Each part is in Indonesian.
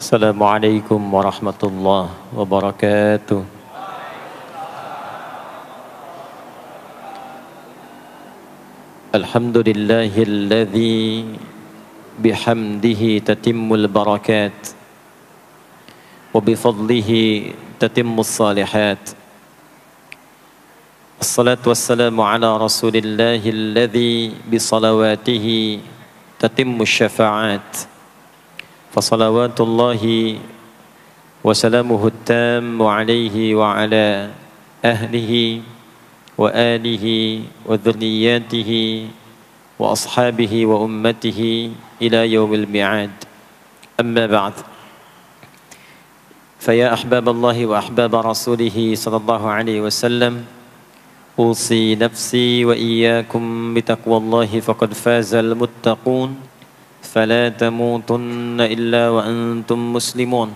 Assalamualaikum warahmatullahi wabarakatuh. Alhamdulillahilladzi bihamdihi tatimmul barakat wa bifadlihi tatimmus salihat. Assalatu wassalamu ala rasulillahilladzi bisalawatihi tatimmus syafa'at. Fasalawatullahi wa salamuhu tammu alaihi wa ala ahlihi wa alihi wa dhurriyyatihi wa ashabihi wa ummatihi ila yaumil mi'ad. Amma ba'd. Faya ahbaballahi wa ahbaba rasulihi sallallahu alaihi wasallam, usi nafsi wa iyyakum bitaqwallahi faqad fazal muttaqun. فلا تموتن إلا وأنتم مسلمون.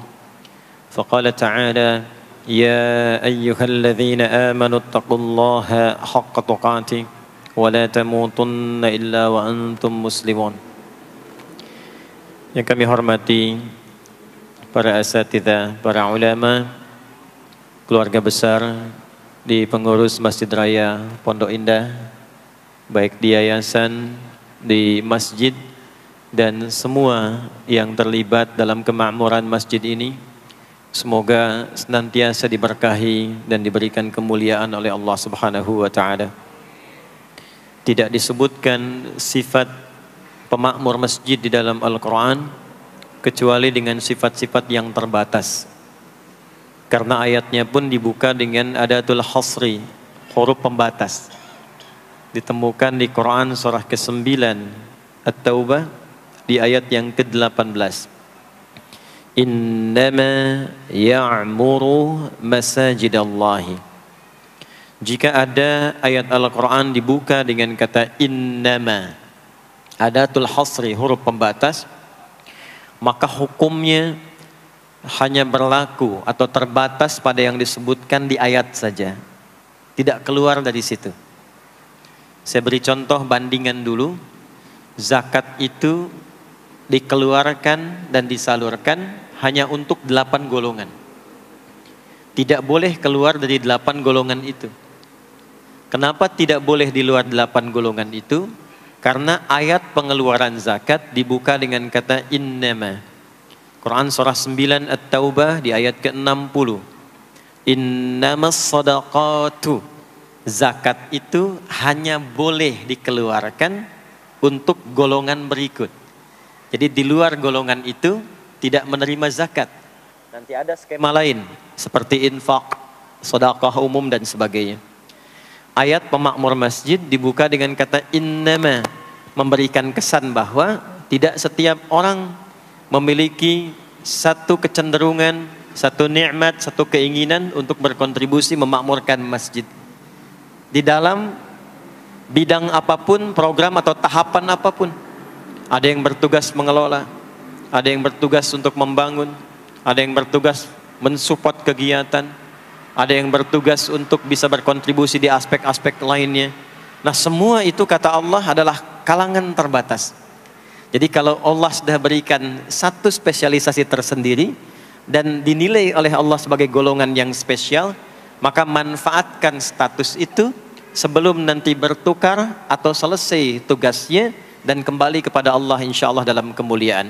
فقال تعالى: يا أيها الذين آمنوا اتقوا الله حق تقاته ولا تموتن إلا وأنتم مسلمون. Yang kami hormati para asatidzah, para ulama, keluarga besar di pengurus Masjid Raya Pondok Indah, baik di yayasan, di masjid, dan semua yang terlibat dalam kemakmuran masjid ini, semoga senantiasa diberkahi dan diberikan kemuliaan oleh Allah Subhanahu wa taala. Tidak disebutkan sifat pemakmur masjid di dalam Al-Qur'an kecuali dengan sifat-sifat yang terbatas. Karena ayatnya pun dibuka dengan adatul hasri, huruf pembatas. Ditemukan di Quran surah ke-9 At-Taubah di ayat yang ke-18. Innama ya'muru masajidallahi. Jika ada ayat Al-Quran dibuka dengan kata innama, adatul hasri, huruf pembatas, maka hukumnya hanya berlaku atau terbatas pada yang disebutkan di ayat saja, tidak keluar dari situ. Saya beri contoh bandingan dulu. Zakat itu dikeluarkan dan disalurkan hanya untuk 8 golongan. Tidak boleh keluar dari 8 golongan itu. Kenapa tidak boleh di luar 8 golongan itu? Karena ayat pengeluaran zakat dibuka dengan kata innama. Quran surah 9 At-Taubah di ayat ke-60. Innamas sadaqatu. Zakat itu hanya boleh dikeluarkan untuk golongan berikut. Jadi di luar golongan itu tidak menerima zakat. Nanti ada skema lain seperti infak, sedekah umum dan sebagainya. Ayat pemakmur masjid dibuka dengan kata innama, memberikan kesan bahwa tidak setiap orang memiliki satu kecenderungan, satu nikmat, satu keinginan untuk berkontribusi memakmurkan masjid. Di dalam bidang apapun, program atau tahapan apapun. Ada yang bertugas mengelola, ada yang bertugas untuk membangun, ada yang bertugas mensupport kegiatan, ada yang bertugas untuk bisa berkontribusi di aspek-aspek lainnya. Nah, semua itu kata Allah adalah kalangan terbatas. Jadi kalau Allah sudah berikan satu spesialisasi tersendiri dan dinilai oleh Allah sebagai golongan yang spesial, maka manfaatkan status itu sebelum nanti bertukar atau selesai tugasnya dan kembali kepada Allah insyaallah dalam kemuliaan.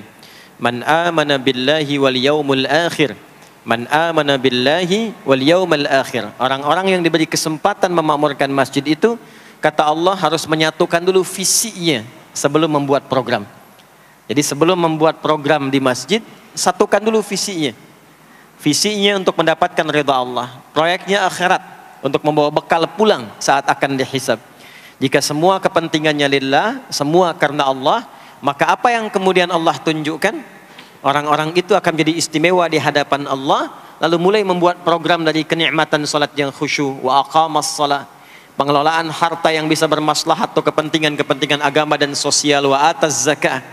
Man amana billahi wal yaumil akhir. Man amana billahi wal yaumil akhir. Orang-orang yang diberi kesempatan memakmurkan masjid itu, kata Allah, harus menyatukan dulu visinya sebelum membuat program. Jadi sebelum membuat program di masjid, satukan dulu visinya. Visinya untuk mendapatkan ridha Allah. Proyeknya akhirat, untuk membawa bekal pulang saat akan dihisab. Jika semua kepentingannya lillah, semua karena Allah, maka apa yang kemudian Allah tunjukkan, orang-orang itu akan jadi istimewa di hadapan Allah, lalu mulai membuat program dari kenikmatan salat yang khusyuk, wa aqamas salat, pengelolaan harta yang bisa bermaslahat atau kepentingan-kepentingan agama dan sosial, wa ataz zakah,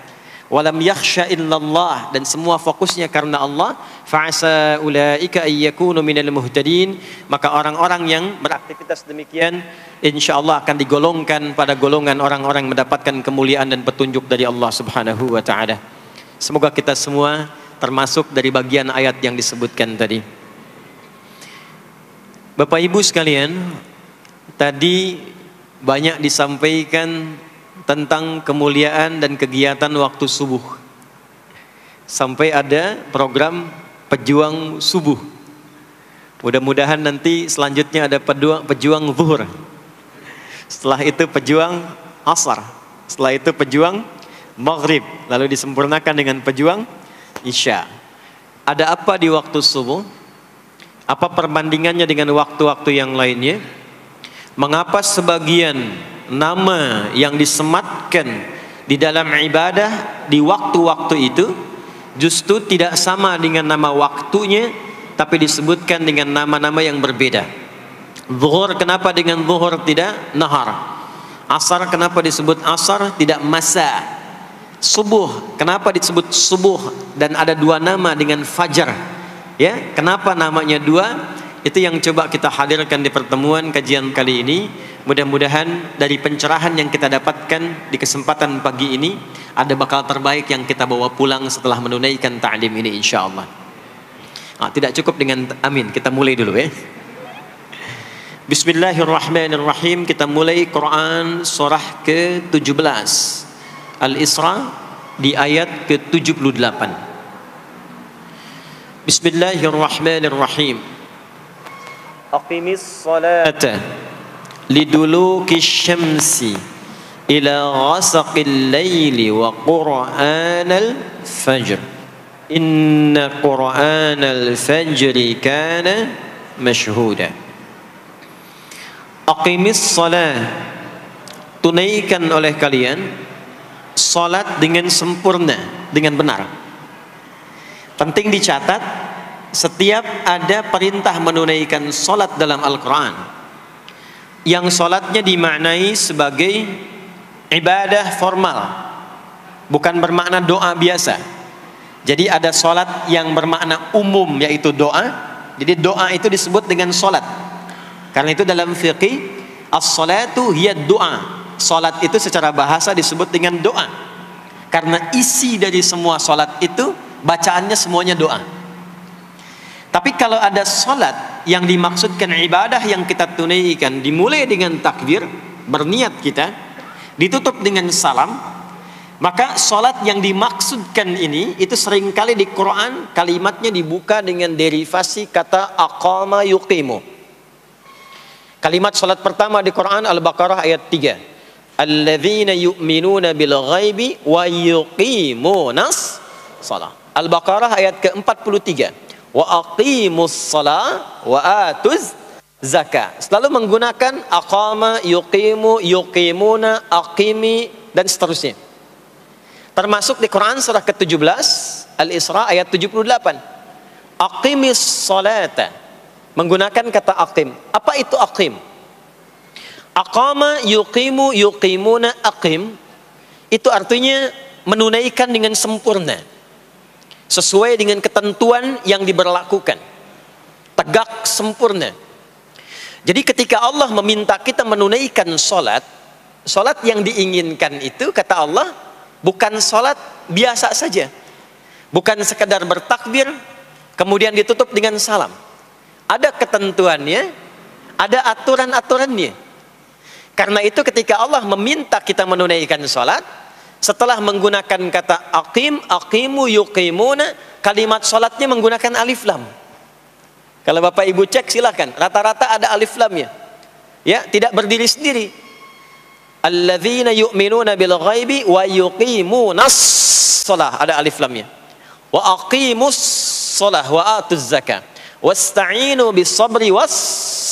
walam yakhsha illallah, dan semua fokusnya karena Allah, fa'asa ulaika ayyakunu minal muhtadin, maka orang-orang yang beraktivitas demikian insyaallah akan digolongkan pada golongan orang-orang yang mendapatkan kemuliaan dan petunjuk dari Allah Subhanahu wa taala. Semoga kita semua termasuk dari bagian ayat yang disebutkan tadi. Bapak Ibu sekalian, tadi banyak disampaikan tentang kemuliaan dan kegiatan waktu subuh. Sampai ada program pejuang subuh. Mudah-mudahan nanti selanjutnya ada pejuang zuhur. Setelah itu pejuang asar. Setelah itu pejuang maghrib. Lalu disempurnakan dengan pejuang isya. Ada apa di waktu subuh? Apa perbandingannya dengan waktu-waktu yang lainnya? Mengapa sebagian nama yang disematkan di dalam ibadah di waktu-waktu itu justru tidak sama dengan nama waktunya, tapi disebutkan dengan nama-nama yang berbeda? Zuhur kenapa dengan zuhur tidak nahar? Asar kenapa disebut asar tidak masa? Subuh kenapa disebut subuh dan ada dua nama dengan fajar? Ya, kenapa namanya dua? Itu yang coba kita hadirkan di pertemuan kajian kali ini. Mudah-mudahan dari pencerahan yang kita dapatkan di kesempatan pagi ini ada bakal terbaik yang kita bawa pulang setelah menunaikan ta'lim ini insyaallah. Tidak cukup dengan amin, kita mulai dulu ya. Bismillahirrahmanirrahim. Kita mulai Quran surah ke-17 Al-Isra di ayat ke-78. Bismillahirrahmanirrahim. Aqimis salata liduluki syamsi ila ghasaqil laili wa qur'anal fajr. Inna qur'anal fajri kana mashhuda. Aqimis salat, tunaikan oleh kalian salat dengan sempurna, dengan benar. Penting dicatat, setiap ada perintah menunaikan salat dalam Al-Quran yang salatnya dimaknai sebagai ibadah formal, bukan bermakna doa biasa. Jadi ada salat yang bermakna umum, yaitu doa. Jadi doa itu disebut dengan salat. Karena itu dalam fiqih, as-salatu hiya doa. Salat itu secara bahasa disebut dengan doa. Karena isi dari semua salat itu bacaannya semuanya doa. Tapi kalau ada salat yang dimaksudkan ibadah yang kita tunaikan dimulai dengan takbir, berniat kita, ditutup dengan salam, maka salat yang dimaksudkan ini itu seringkali di Quran kalimatnya dibuka dengan derivasi kata aqama yuqimu. Kalimat salat pertama di Quran Al-Baqarah ayat 3. Alladzina yu'minuna bil ghaibi wa yuqimunas shalah. Al-Baqarah ayat ke-43. Wa aqimus shalah wa atuz zakah. Selalu menggunakan aqama, yuqimu, yuqimuna, aqimi dan seterusnya. Termasuk di Quran surah ke-17 Al-Isra ayat 78. Aqimis salata, menggunakan kata aqim. Apa itu aqim? Aqama, yuqimu, yuqimuna, aqim itu artinya menunaikan dengan sempurna, sesuai dengan ketentuan yang diberlakukan, tegak sempurna. Jadi ketika Allah meminta kita menunaikan salat, salat yang diinginkan itu kata Allah bukan salat biasa saja, bukan sekedar bertakbir kemudian ditutup dengan salam. Ada ketentuannya, ada aturan-aturannya. Karena itu ketika Allah meminta kita menunaikan salat, setelah menggunakan kata aqim, aqimu, yuqimuna, kalimat salatnya menggunakan alif lam. Kalau Bapak Ibu cek silakan, rata-rata ada alif lamnya. Ya, tidak berdiri sendiri. Alladzina yu'minuna bil ghaibi wa yuqimunas shalah, ada alif lamnya. Wa aqimus shalah wa atuz zakah. Wasta'inu bis sabri was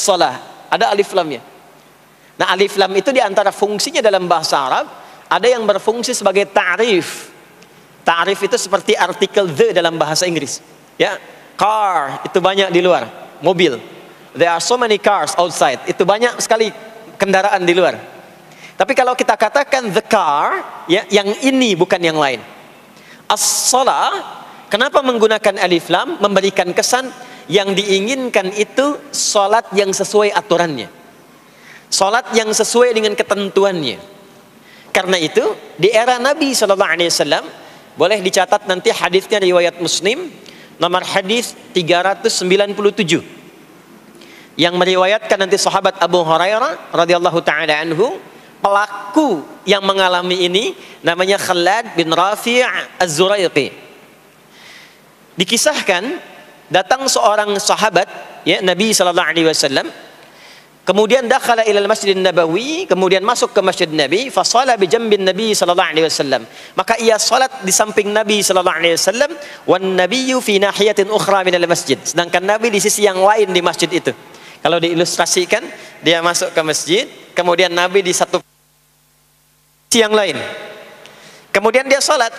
shalah, ada alif lamnya. Nah, alif lam itu diantara fungsinya dalam bahasa Arab, ada yang berfungsi sebagai ta'rif. Ta'rif itu seperti artikel the dalam bahasa Inggris. Ya, car itu banyak di luar, mobil. There are so many cars outside. Itu banyak sekali kendaraan di luar. Tapi kalau kita katakan the car, ya, yang ini bukan yang lain. As-shalah, kenapa menggunakan alif lam? Memberikan kesan yang diinginkan itu salat yang sesuai aturannya, salat yang sesuai dengan ketentuannya. Karena itu di era Nabi SAW Boleh dicatat nanti hadisnya riwayat Muslim, nomor hadis 397. Yang meriwayatkan nanti sahabat Abu Hurairah radhiyallahu taala anhu, pelaku yang mengalami ini namanya Khalad bin Rafi' Az-Zuraiqi. Dikisahkan datang seorang sahabat ya Nabi sallallahu alaihi wasallam, kemudian dakhala ila al-Masjid Nabawi, kemudian masuk ke Masjid Nabi, fa shala bi jambin Nabi sallallahu alaihi wasallam. Maka ia salat di samping Nabi sallallahu alaihi wasallam, wan nabiyyu fi nahiyatin ukhra min al-masjid. Sedangkan Nabi di sisi yang lain di masjid itu. Kalau diilustrasikan, dia masuk ke masjid, kemudian Nabi di satu sisi yang lain. Kemudian dia salat.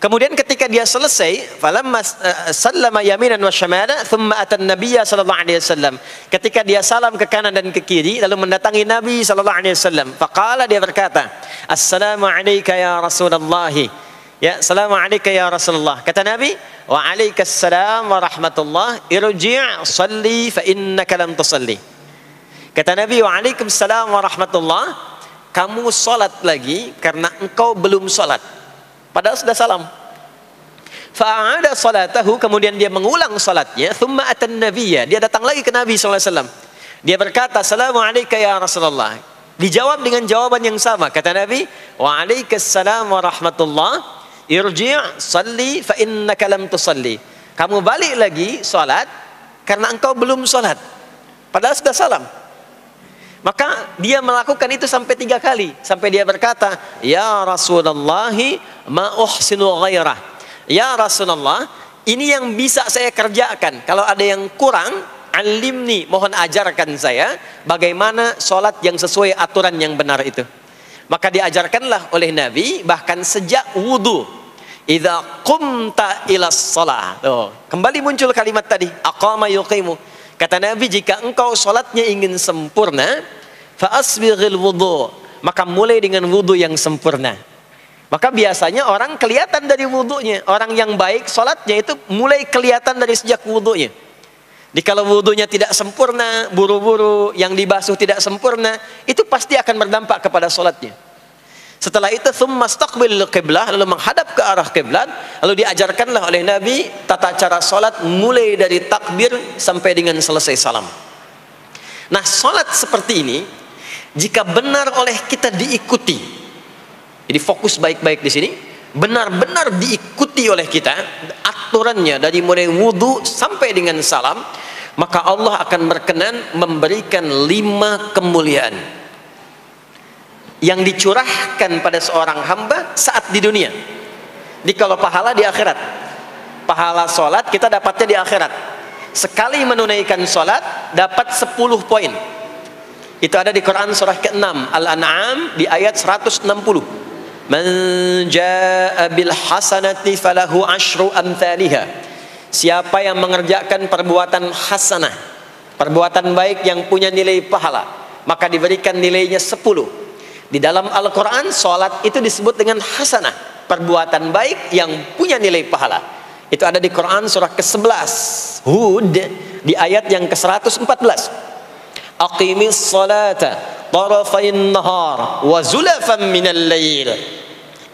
Kemudian ketika dia selesai, falamma sallama yaminan wa syamala, thumma atan nabiyya sallallahu alaihi wasallam. Ketika dia salam ke kanan dan ke kiri, lalu mendatangi Nabi sallallahu alaihi wasallam. Faqala, dia berkata, "Assalamu alayka ya Rasulullah." Ya, "Assalamu alayka ya Rasulullah." Kata Nabi, "Wa alaikassalam wa rahmatullah. Irji' shalli fa innaka lam tusalli." Kata Nabi, "Wa alaikassalam wa rahmatullah." Kamu salat lagi karena engkau belum salat. Padahal sudah salam. Fa'ada salatahu, kemudian dia mengulang salatnya. Thumma atan nabiyya, dia datang lagi ke Nabi sallallahu alaihi wasallam. Dia berkata, "Assalamu alayka ya Rasulullah." Dijawab dengan jawaban yang sama. Kata Nabi, "Wa alaikassalam wa rahmatullah. Irji' salli fa innaka lam tusalli." Kamu balik lagi salat karena engkau belum salat. Padahal sudah salam. Maka dia melakukan itu sampai 3 kali. Sampai dia berkata, "Ya Rasulullah, ma uhsinu ghairah." Ya Rasulullah, ini yang bisa saya kerjakan. Kalau ada yang kurang, alimni, mohon ajarkan saya bagaimana sholat yang sesuai aturan yang benar itu. Maka diajarkanlah oleh Nabi, bahkan sejak wudu. Idza qumta ila shalah. Kembali muncul kalimat tadi, aqama yuqimu. Kata Nabi, jika engkau sholatnya ingin sempurna, fa asbighil wudu, maka mulai dengan wudu yang sempurna. Maka biasanya orang kelihatan dari wudunya. Orang yang baik sholatnya itu mulai kelihatan dari sejak wudunya. Jadi kalau wudunya tidak sempurna, buru-buru, yang dibasuh tidak sempurna, itu pasti akan berdampak kepada sholatnya. Setelah itu, thumma istaqbil qiblah, lalu menghadap ke arah qiblat, lalu diajarkanlah oleh Nabi tata cara sholat mulai dari takbir sampai dengan selesai salam. Nah, sholat seperti ini, jika benar oleh kita diikuti, jadi fokus baik-baik di sini, benar-benar diikuti oleh kita aturannya dari mulai wudu sampai dengan salam, maka Allah akan berkenan memberikan 5 kemuliaan yang dicurahkan pada seorang hamba saat di dunia. Jadi kalau pahala di akhirat, pahala sholat kita dapatnya di akhirat. Sekali menunaikan sholat dapat 10 poin. Itu ada di Quran surah ke-6 Al-An'am di ayat 160. Man jaa bil hasanati falahu asyru amthaliha. Siapa yang mengerjakan perbuatan hasanah, perbuatan baik yang punya nilai pahala, maka diberikan nilainya 10. Di dalam Al-Quran, sholat itu disebut dengan hasanah, perbuatan baik yang punya nilai pahala. Itu ada di Quran surah ke-11 Hud di ayat yang ke-114. Aqimis salata tarafain nahar wa zulafan minal lail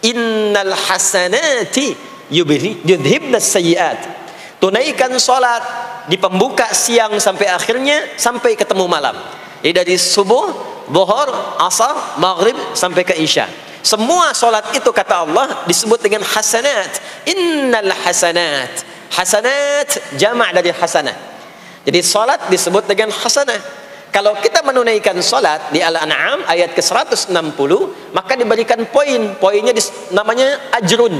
innal hasanati yudhibnas sayyiat. Tunaikan sholat di pembuka siang sampai akhirnya, sampai ketemu malam. Jadi dari subuh, zuhur, asar, maghrib sampai ke isya. Semua solat itu kata Allah disebut dengan hasanat. Innal hasanat. Hasanat jamak dari hasanah. Jadi solat disebut dengan hasanah. Kalau kita menunaikan solat di Al-An'am ayat ke-160, maka diberikan poin. Poinnya namanya ajrun.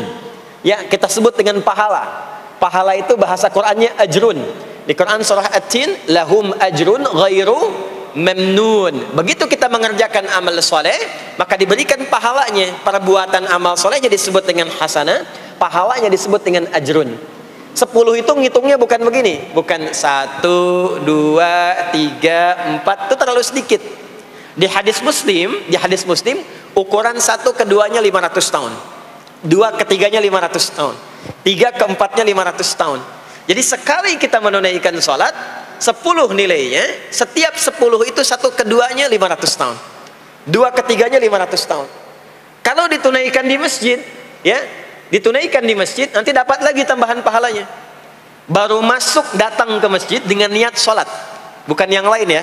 Ya, kita sebut dengan pahala. Pahala itu bahasa Qur'annya ajrun. Di Quran surah At-Tin, lahum ajrun ghairu memnun. Begitu kita mengerjakan amal soleh, maka diberikan pahalanya. Perbuatan amal solehnya disebut dengan hasanah, pahalanya disebut dengan ajrun. 10 itu ngitungnya bukan begini, bukan 1, 2, 3, 4, itu terlalu sedikit. Di hadis Muslim, ukuran 1 keduanya 500 tahun, 2 ketiganya 500 tahun, 3 keempatnya 500 tahun. Jadi sekali kita menunaikan sholat, 10 nilainya, setiap 10 itu 1 keduanya 500 tahun, 2 ketiganya 500 tahun. Kalau ditunaikan di masjid, ya, ditunaikan di masjid, nanti dapat lagi tambahan pahalanya. Baru masuk datang ke masjid dengan niat sholat, bukan yang lain ya.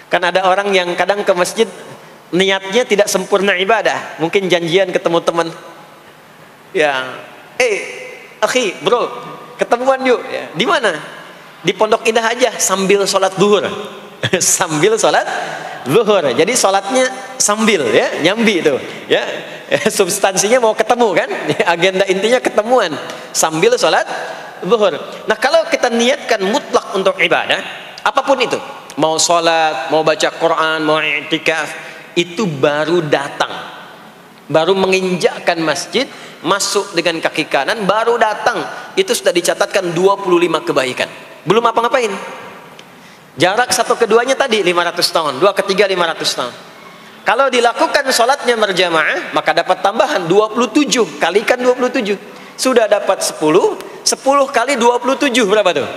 Kan ada orang yang kadang ke masjid niatnya tidak sempurna ibadah, mungkin janjian ketemu teman, ya, akhi, bro, ketemuan yuk, ya. Di mana? Di Pondok Indah aja, sambil sholat zuhur. Sambil sholat zuhur, jadi sholatnya sambil, ya, nyambi itu, ya. Substansinya mau ketemu kan, agenda intinya ketemuan sambil sholat zuhur. Nah, kalau kita niatkan mutlak untuk ibadah, apapun itu, mau sholat, mau baca Quran, mau i'tikaf, itu baru datang, baru menginjakkan masjid, masuk dengan kaki kanan, baru datang, itu sudah dicatatkan 25 kebaikan. Belum apa-ngapain. Jarak satu keduanya tadi 500 tahun, dua ketiga 500 tahun. Kalau dilakukan sholatnya berjamaah, maka dapat tambahan 27, kalikan 27. Sudah dapat 10 kali 27 berapa tuh?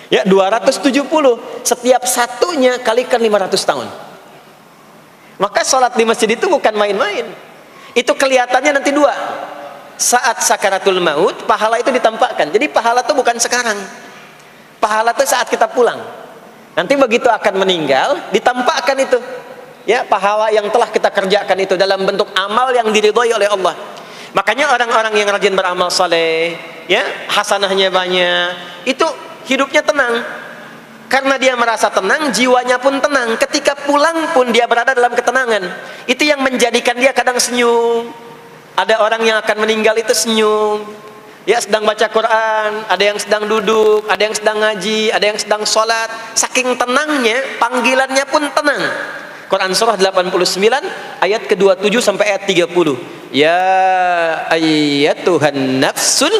Ya, 270. Setiap satunya kalikan 500 tahun. Maka sholat di masjid itu bukan main-main. Itu kelihatannya nanti dua. Saat sakaratul maut, pahala itu ditampakkan. Jadi pahala itu bukan sekarang. Pahala itu saat kita pulang. Nanti begitu akan meninggal, ditampakkan itu. Ya, pahala yang telah kita kerjakan itu dalam bentuk amal yang diridhoi oleh Allah. Makanya orang-orang yang rajin beramal saleh, ya, hasanahnya banyak, itu hidupnya tenang. Karena dia merasa tenang, jiwanya pun tenang. Ketika pulang pun dia berada dalam ketenangan. Itu yang menjadikan dia kadang senyum. Ada orang yang akan meninggal itu senyum. Ya, sedang baca Quran, ada yang sedang duduk, ada yang sedang ngaji, ada yang sedang sholat. Saking tenangnya, panggilannya pun tenang. Quran surah 89 ayat ke-27 sampai ayat 30. Ya ayyatuhan nafsul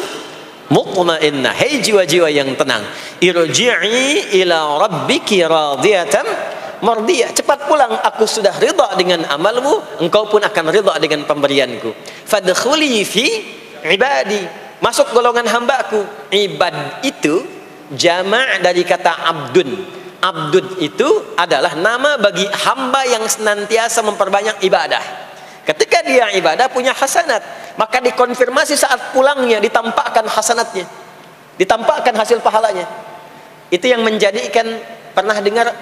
mutmainnah, hei jiwa-jiwa yang tenang, irji'i ila rabbiki radiyatan mardiyah, cepat pulang, aku sudah ridha dengan amalmu, engkau pun akan ridha dengan pemberianku. Fadkhuli fi ibadi, masuk golongan hambaku. Ibad itu jama' dari kata abdun. Abdun itu adalah nama bagi hamba yang senantiasa memperbanyak ibadah. Ketika dia ibadah punya hasanat, maka dikonfirmasi saat pulangnya, ditampakkan hasanatnya, ditampakkan hasil pahalanya. Itu yang menjadikan, pernah dengar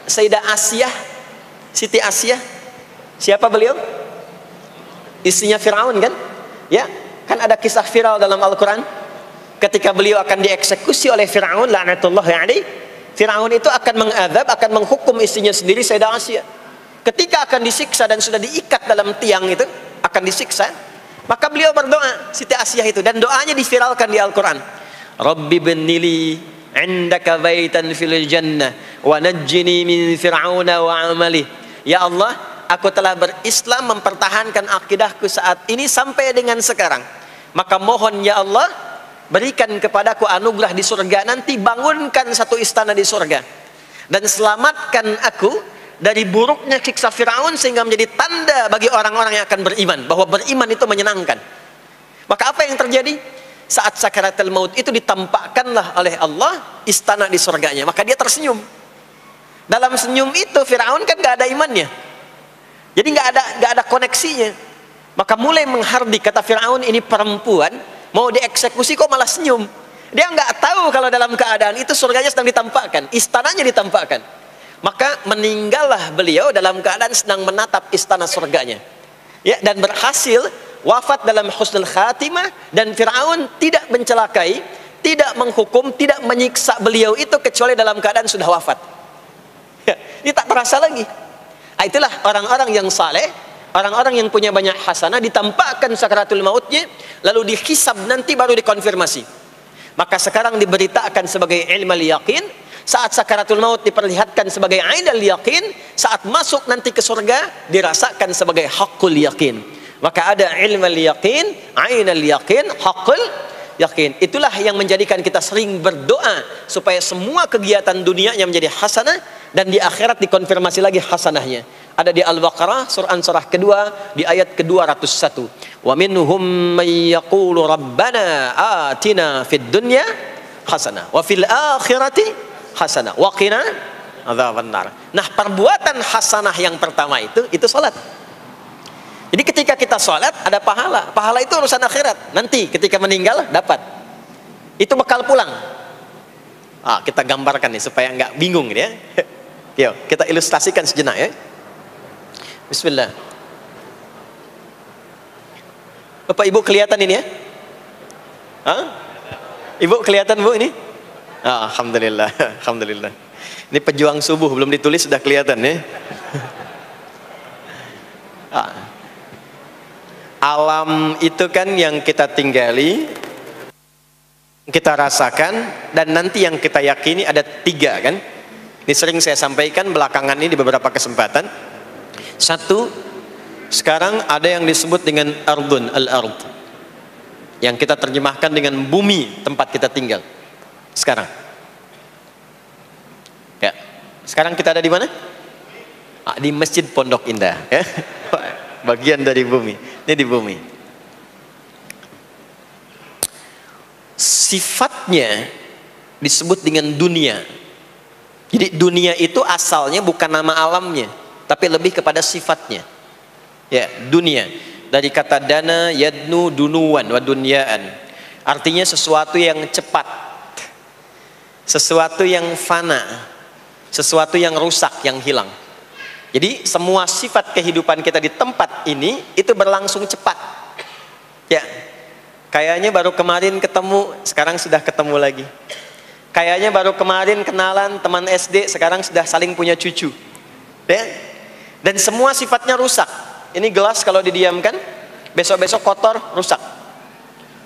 Sayyidah Asiyah, Siti Asiyah? Siapa beliau? Istrinya Fir'aun kan? Ya, kan ada kisah viral dalam Al-Quran. Ketika beliau akan dieksekusi oleh Fir'aun, la'natullahi alaihi, Fir'aun itu akan mengadab, akan menghukum istrinya sendiri, Sayyidah Asiyah. Ketika akan disiksa dan sudah diikat dalam tiang itu, akan disiksa, maka beliau berdoa, Siti Asiyah itu, dan doanya diviralkan di Al-Quran. Rabbi bnili indaka baitan fil jannah wa najjini min fir'auna wa amali. Ya Allah, aku telah berislam, mempertahankan akidahku saat ini sampai dengan sekarang. Maka mohon ya Allah, berikan kepadaku anugerah di surga nanti, bangunkan satu istana di surga, dan selamatkan aku dari buruknya siksa Fir'aun, sehingga menjadi tanda bagi orang-orang yang akan beriman, bahwa beriman itu menyenangkan. Maka apa yang terjadi? Saat sakaratul maut itu ditampakkanlah oleh Allah istana di surganya, maka dia tersenyum. Dalam senyum itu Fir'aun kan gak ada imannya, jadi gak ada koneksinya. Maka mulai menghardik, kata Fir'aun, ini perempuan mau dieksekusi kok malah senyum. Dia nggak tahu kalau dalam keadaan itu surganya sedang ditampakkan, istananya ditampakkan. Maka meninggallah beliau dalam keadaan sedang menatap istana surganya, ya, dan berhasil wafat dalam husnul khatimah. Dan Fir'aun tidak mencelakai, tidak menghukum, tidak menyiksa beliau itu kecuali dalam keadaan sudah wafat, ya, ini tak terasa lagi. Nah, itulah orang-orang yang saleh, orang-orang yang punya banyak hasanah, ditampakkan sakaratul mautnya, lalu dihisab, nanti baru dikonfirmasi. Maka sekarang diberitakan sebagai ilmal yaqin, saat sakaratul maut diperlihatkan sebagai ainal yaqin, saat masuk nanti ke surga dirasakan sebagai haqqul yaqin. Maka ada ilmal yaqin, ainal yaqin, haqqul yaqin. Itulah yang menjadikan kita sering berdoa supaya semua kegiatan dunianya menjadi hasanah, dan di akhirat dikonfirmasi lagi hasanahnya. Ada di Al-Baqarah surah kedua di ayat ke-201. Wa minhum may yaqulu rabbana atina fid dunya hasanah wa fil akhirati hasanah wa qina adzabannar. Nah, perbuatan hasanah yang pertama itu salat. Jadi ketika kita sholat ada pahala. Pahala itu urusan akhirat. Nanti ketika meninggal dapat. Itu bekal pulang. Kita gambarkan nih supaya nggak bingung ya. Yuk, kita ilustrasikan sejenak ya. Bismillah. Bapak Ibu kelihatan ini ya? Ibu kelihatan Bu ini? Alhamdulillah, alhamdulillah. Ini pejuang subuh belum ditulis sudah kelihatan ya. Alam itu kan yang kita tinggali, kita rasakan, dan nanti yang kita yakini ada 3 kan. Ini sering saya sampaikan belakangan ini di beberapa kesempatan. 1, sekarang ada yang disebut dengan ardun, al-ard, yang kita terjemahkan dengan bumi tempat kita tinggal sekarang. Ya, sekarang kita ada di mana? Di Masjid Pondok Indah ya. Bagian dari bumi. Ini di bumi. Sifatnya disebut dengan dunia. Jadi dunia itu asalnya bukan nama alamnya, tapi lebih kepada sifatnya. Ya, dunia. Dari kata dana, yadnu, dunuan, wa dunyaan. Artinya sesuatu yang cepat, sesuatu yang fana, sesuatu yang rusak, yang hilang. Jadi semua sifat kehidupan kita di tempat ini itu berlangsung cepat. Ya, kayaknya baru kemarin ketemu, sekarang sudah ketemu lagi. Kayaknya baru kemarin kenalan teman SD, sekarang sudah saling punya cucu. Ya, dan semua sifatnya rusak. Ini gelas kalau didiamkan, besok-besok kotor, rusak.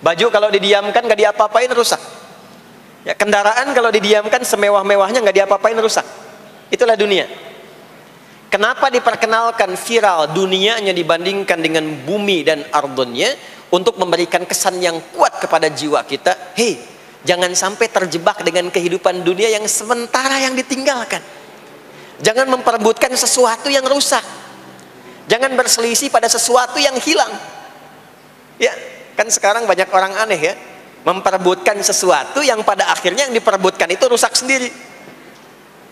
Baju kalau didiamkan nggak diapa-apain, rusak. Ya, kendaraan kalau didiamkan semewah-mewahnya nggak diapa-apain, rusak. Itulah dunia. Kenapa diperkenalkan viral dunianya dibandingkan dengan bumi dan ardonnya? Untuk memberikan kesan yang kuat kepada jiwa kita. Hei, jangan sampai terjebak dengan kehidupan dunia yang sementara yang ditinggalkan. Jangan memperebutkan sesuatu yang rusak. Jangan berselisih pada sesuatu yang hilang. Ya, kan sekarang banyak orang aneh ya, memperebutkan sesuatu yang pada akhirnya yang diperebutkan itu rusak sendiri.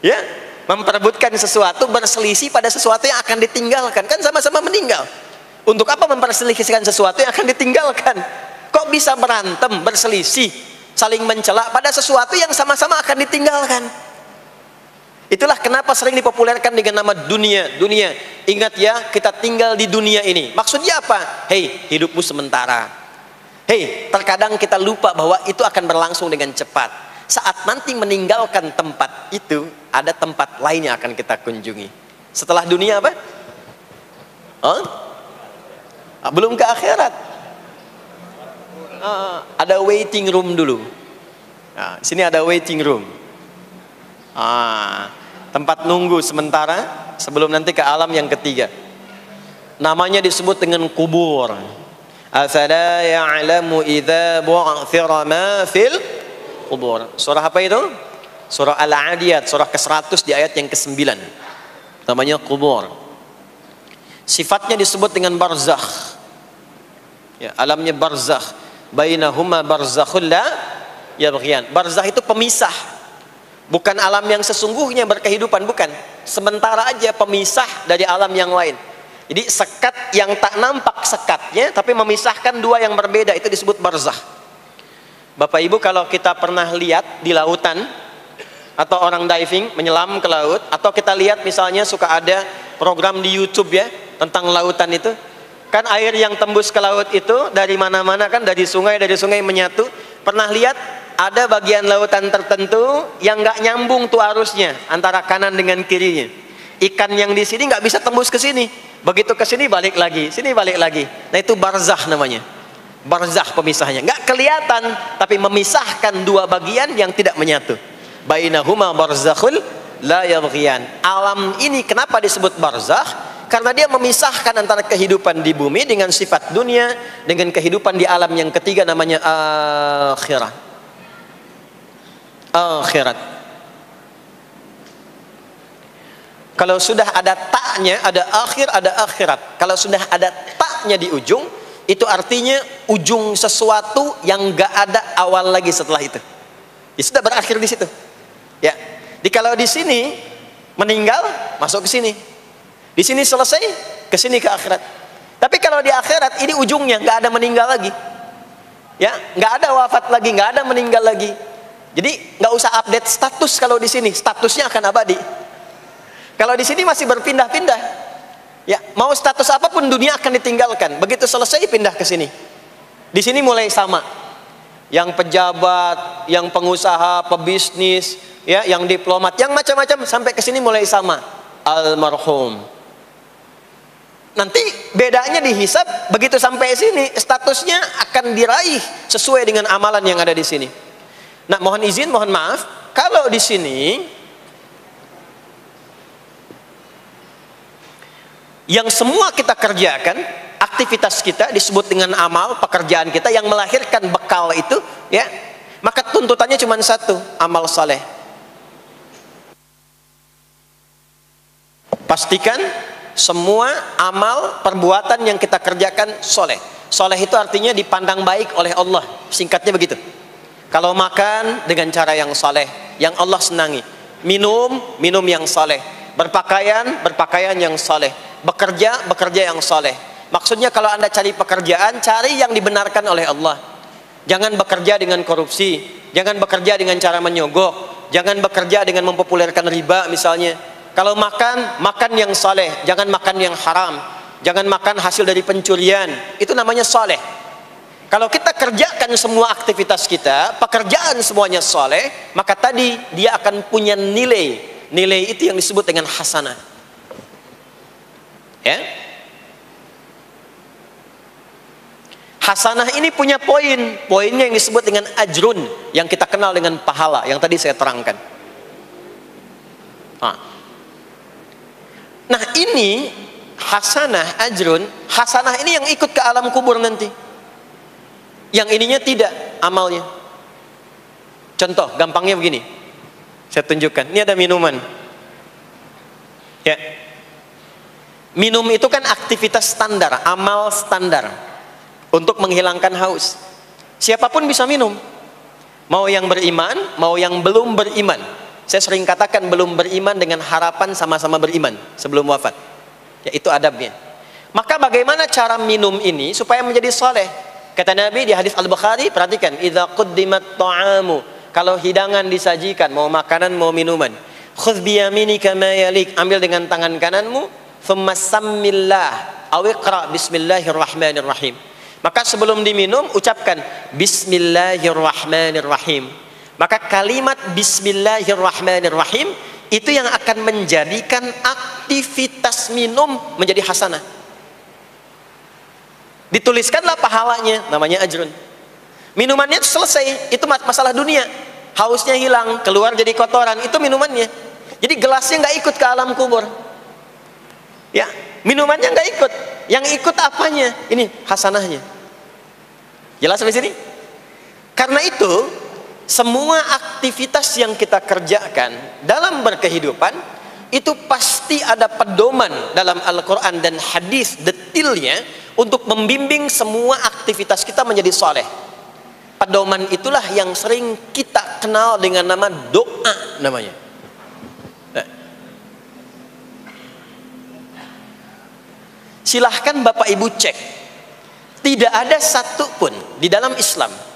Ya, memperebutkan sesuatu, berselisih pada sesuatu yang akan ditinggalkan, kan sama-sama meninggal. Untuk apa memperselisihkan sesuatu yang akan ditinggalkan? Kok bisa berantem, berselisih, saling mencela pada sesuatu yang sama-sama akan ditinggalkan? Itulah kenapa sering dipopulerkan dengan nama dunia. Dunia, ingat ya, kita tinggal di dunia ini. Maksudnya apa? Hei, hidupmu sementara. Hei, terkadang kita lupa bahwa itu akan berlangsung dengan cepat. Saat nanti meninggalkan tempat itu, ada tempat lain yang akan kita kunjungi. Setelah dunia apa? Belum ke akhirat. Ada waiting room dulu. Nah, sini ada waiting room. Tempat nunggu sementara sebelum nanti ke alam yang ketiga. Namanya disebut dengan kubur. Afala ya'lamu idza bu'thira ma fil kubur. Surah apa itu? Surah Al-Adiyat, surah ke-100 di ayat yang ke-9. Namanya kubur. Sifatnya disebut dengan barzakh. Ya, alamnya barzakh. Bainahuma barzakhul la yabghiyan. Barzakh itu pemisah. Bukan alam yang sesungguhnya berkehidupan, bukan. Sementara aja pemisah dari alam yang lain. Jadi sekat yang tak nampak sekatnya, tapi memisahkan dua yang berbeda, itu disebut barzakh. Bapak Ibu, kalau kita pernah lihat di lautan atau orang diving menyelam ke laut, atau kita lihat misalnya suka ada program di YouTube ya tentang lautan itu, kan air yang tembus ke laut itu dari mana-mana kan, dari sungai menyatu. Pernah lihat ada bagian lautan tertentu yang nggak nyambung tuh arusnya antara kanan dengan kirinya. Ikan yang di sini nggak bisa tembus ke sini, begitu ke sini balik lagi, sini balik lagi. Nah itu barzakh namanya. Barzakh pemisahnya, nggak kelihatan tapi memisahkan dua bagian yang tidak menyatu. Bainahuma barzakhul la yabghiyan. Alam ini kenapa disebut barzakh? Karena dia memisahkan antara kehidupan di bumi dengan sifat dunia dengan kehidupan di alam yang ketiga, namanya akhirat. Akhirat. Kalau sudah ada taknya, ada akhir, ada akhirat. Kalau sudah ada taknya di ujung, itu artinya ujung sesuatu yang gak ada awal lagi setelah itu. Ya sudah berakhir di situ. Ya. Di kalau di sini meninggal, masuk ke sini. Di sini selesai, ke sini ke akhirat. Tapi kalau kalau di akhirat ini ujungnya nggak ada meninggal lagi, ya, nggak ada wafat lagi, nggak ada meninggal lagi. Jadi nggak usah update status kalau di sini, statusnya akan abadi. Kalau di sini masih berpindah-pindah, ya, mau status apapun dunia akan ditinggalkan. Begitu selesai pindah ke sini. Di sini mulai sama. Yang pejabat, yang pengusaha, pebisnis, ya, yang diplomat, yang macam-macam sampai ke sini mulai sama. Almarhum. Nanti bedanya dihisab, begitu sampai sini statusnya akan diraih sesuai dengan amalan yang ada di sini. Nah, mohon izin, mohon maaf, kalau di sini yang semua kita kerjakan, aktivitas kita disebut dengan amal, pekerjaan kita yang melahirkan bekal itu, ya, maka tuntutannya cuma satu, amal saleh. Pastikan semua amal perbuatan yang kita kerjakan soleh. Soleh itu artinya dipandang baik oleh Allah, singkatnya begitu. Kalau makan dengan cara yang soleh, yang Allah senangi. Minum yang soleh. Berpakaian yang soleh. Bekerja yang soleh. Maksudnya kalau Anda cari pekerjaan, cari yang dibenarkan oleh Allah. Jangan bekerja dengan korupsi, jangan bekerja dengan cara menyogok, jangan bekerja dengan mempopulerkan riba misalnya. Kalau makan yang soleh, jangan makan yang haram, jangan makan hasil dari pencurian, itu namanya soleh. Kalau kita kerjakan semua aktivitas kita, pekerjaan semuanya soleh, maka tadi dia akan punya nilai. Nilai itu yang disebut dengan hasanah. Ya. Hasanah ini punya poinnya yang disebut dengan ajrun, yang kita kenal dengan pahala, yang tadi saya terangkan. Nah ini hasanah, ajrun, hasanah ini yang ikut ke alam kubur nanti. Yang ininya tidak amalnya. Contoh gampangnya begini, saya tunjukkan. Ini ada minuman. Ya. Minum itu kan aktivitas standar, amal standar untuk menghilangkan haus. Siapapun bisa minum. Mau yang beriman, mau yang belum beriman. Saya sering katakan belum beriman dengan harapan sama-sama beriman sebelum wafat. Ya, itu adabnya. Maka bagaimana cara minum ini supaya menjadi soleh? Kata Nabi di hadis Al-Bukhari, perhatikan, idza quddimat ta'amu, kalau hidangan disajikan, mau makanan mau minuman, khudh bi yaminika ma yalik, ambil dengan tangan kananmu, thumma sammillah aw iqra bismillahirrahmanirrahim. Maka sebelum diminum ucapkan bismillahirrahmanirrahim. Maka kalimat bismillahirrahmanirrahim itu yang akan menjadikan aktivitas minum menjadi hasanah. Dituliskanlah pahalanya, namanya ajrun. Minumannya itu selesai, itu masalah dunia. Hausnya hilang, keluar jadi kotoran, itu minumannya. Jadi gelasnya nggak ikut ke alam kubur. Ya, minumannya nggak ikut. Yang ikut apanya? Ini hasanahnya. Jelas sampai sini? Karena itu, semua aktivitas yang kita kerjakan dalam berkehidupan itu pasti ada pedoman dalam Al-Quran dan hadis detailnya untuk membimbing semua aktivitas kita menjadi soleh. Pedoman itulah yang sering kita kenal dengan nama doa namanya. Silahkan Bapak Ibu cek, tidak ada satu pun di dalam Islam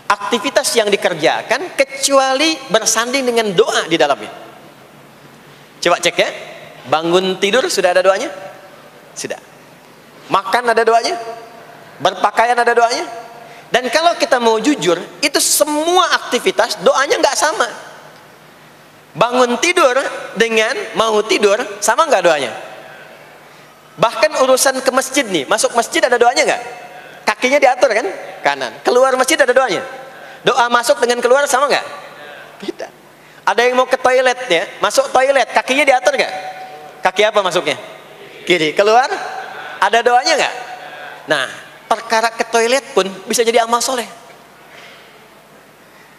aktivitas yang dikerjakan kecuali bersanding dengan doa di dalamnya. Coba cek ya, bangun tidur sudah ada doanya? Sudah. Makan ada doanya? Berpakaian ada doanya? Dan kalau kita mau jujur, itu semua aktivitas doanya nggak sama. Bangun tidur dengan mau tidur sama nggak doanya? Bahkan urusan ke masjid nih, masuk masjid ada doanya nggak? Kakinya diatur kan? Kanan. Keluar masjid ada doanya? Doa masuk dengan keluar sama nggak? Tidak. Ada yang mau ke toilet ya, masuk toilet, kakinya diatur nggak? Kaki apa masuknya? Kiri. Keluar? Ada doanya nggak? Nah, perkara ke toilet pun bisa jadi amal soleh.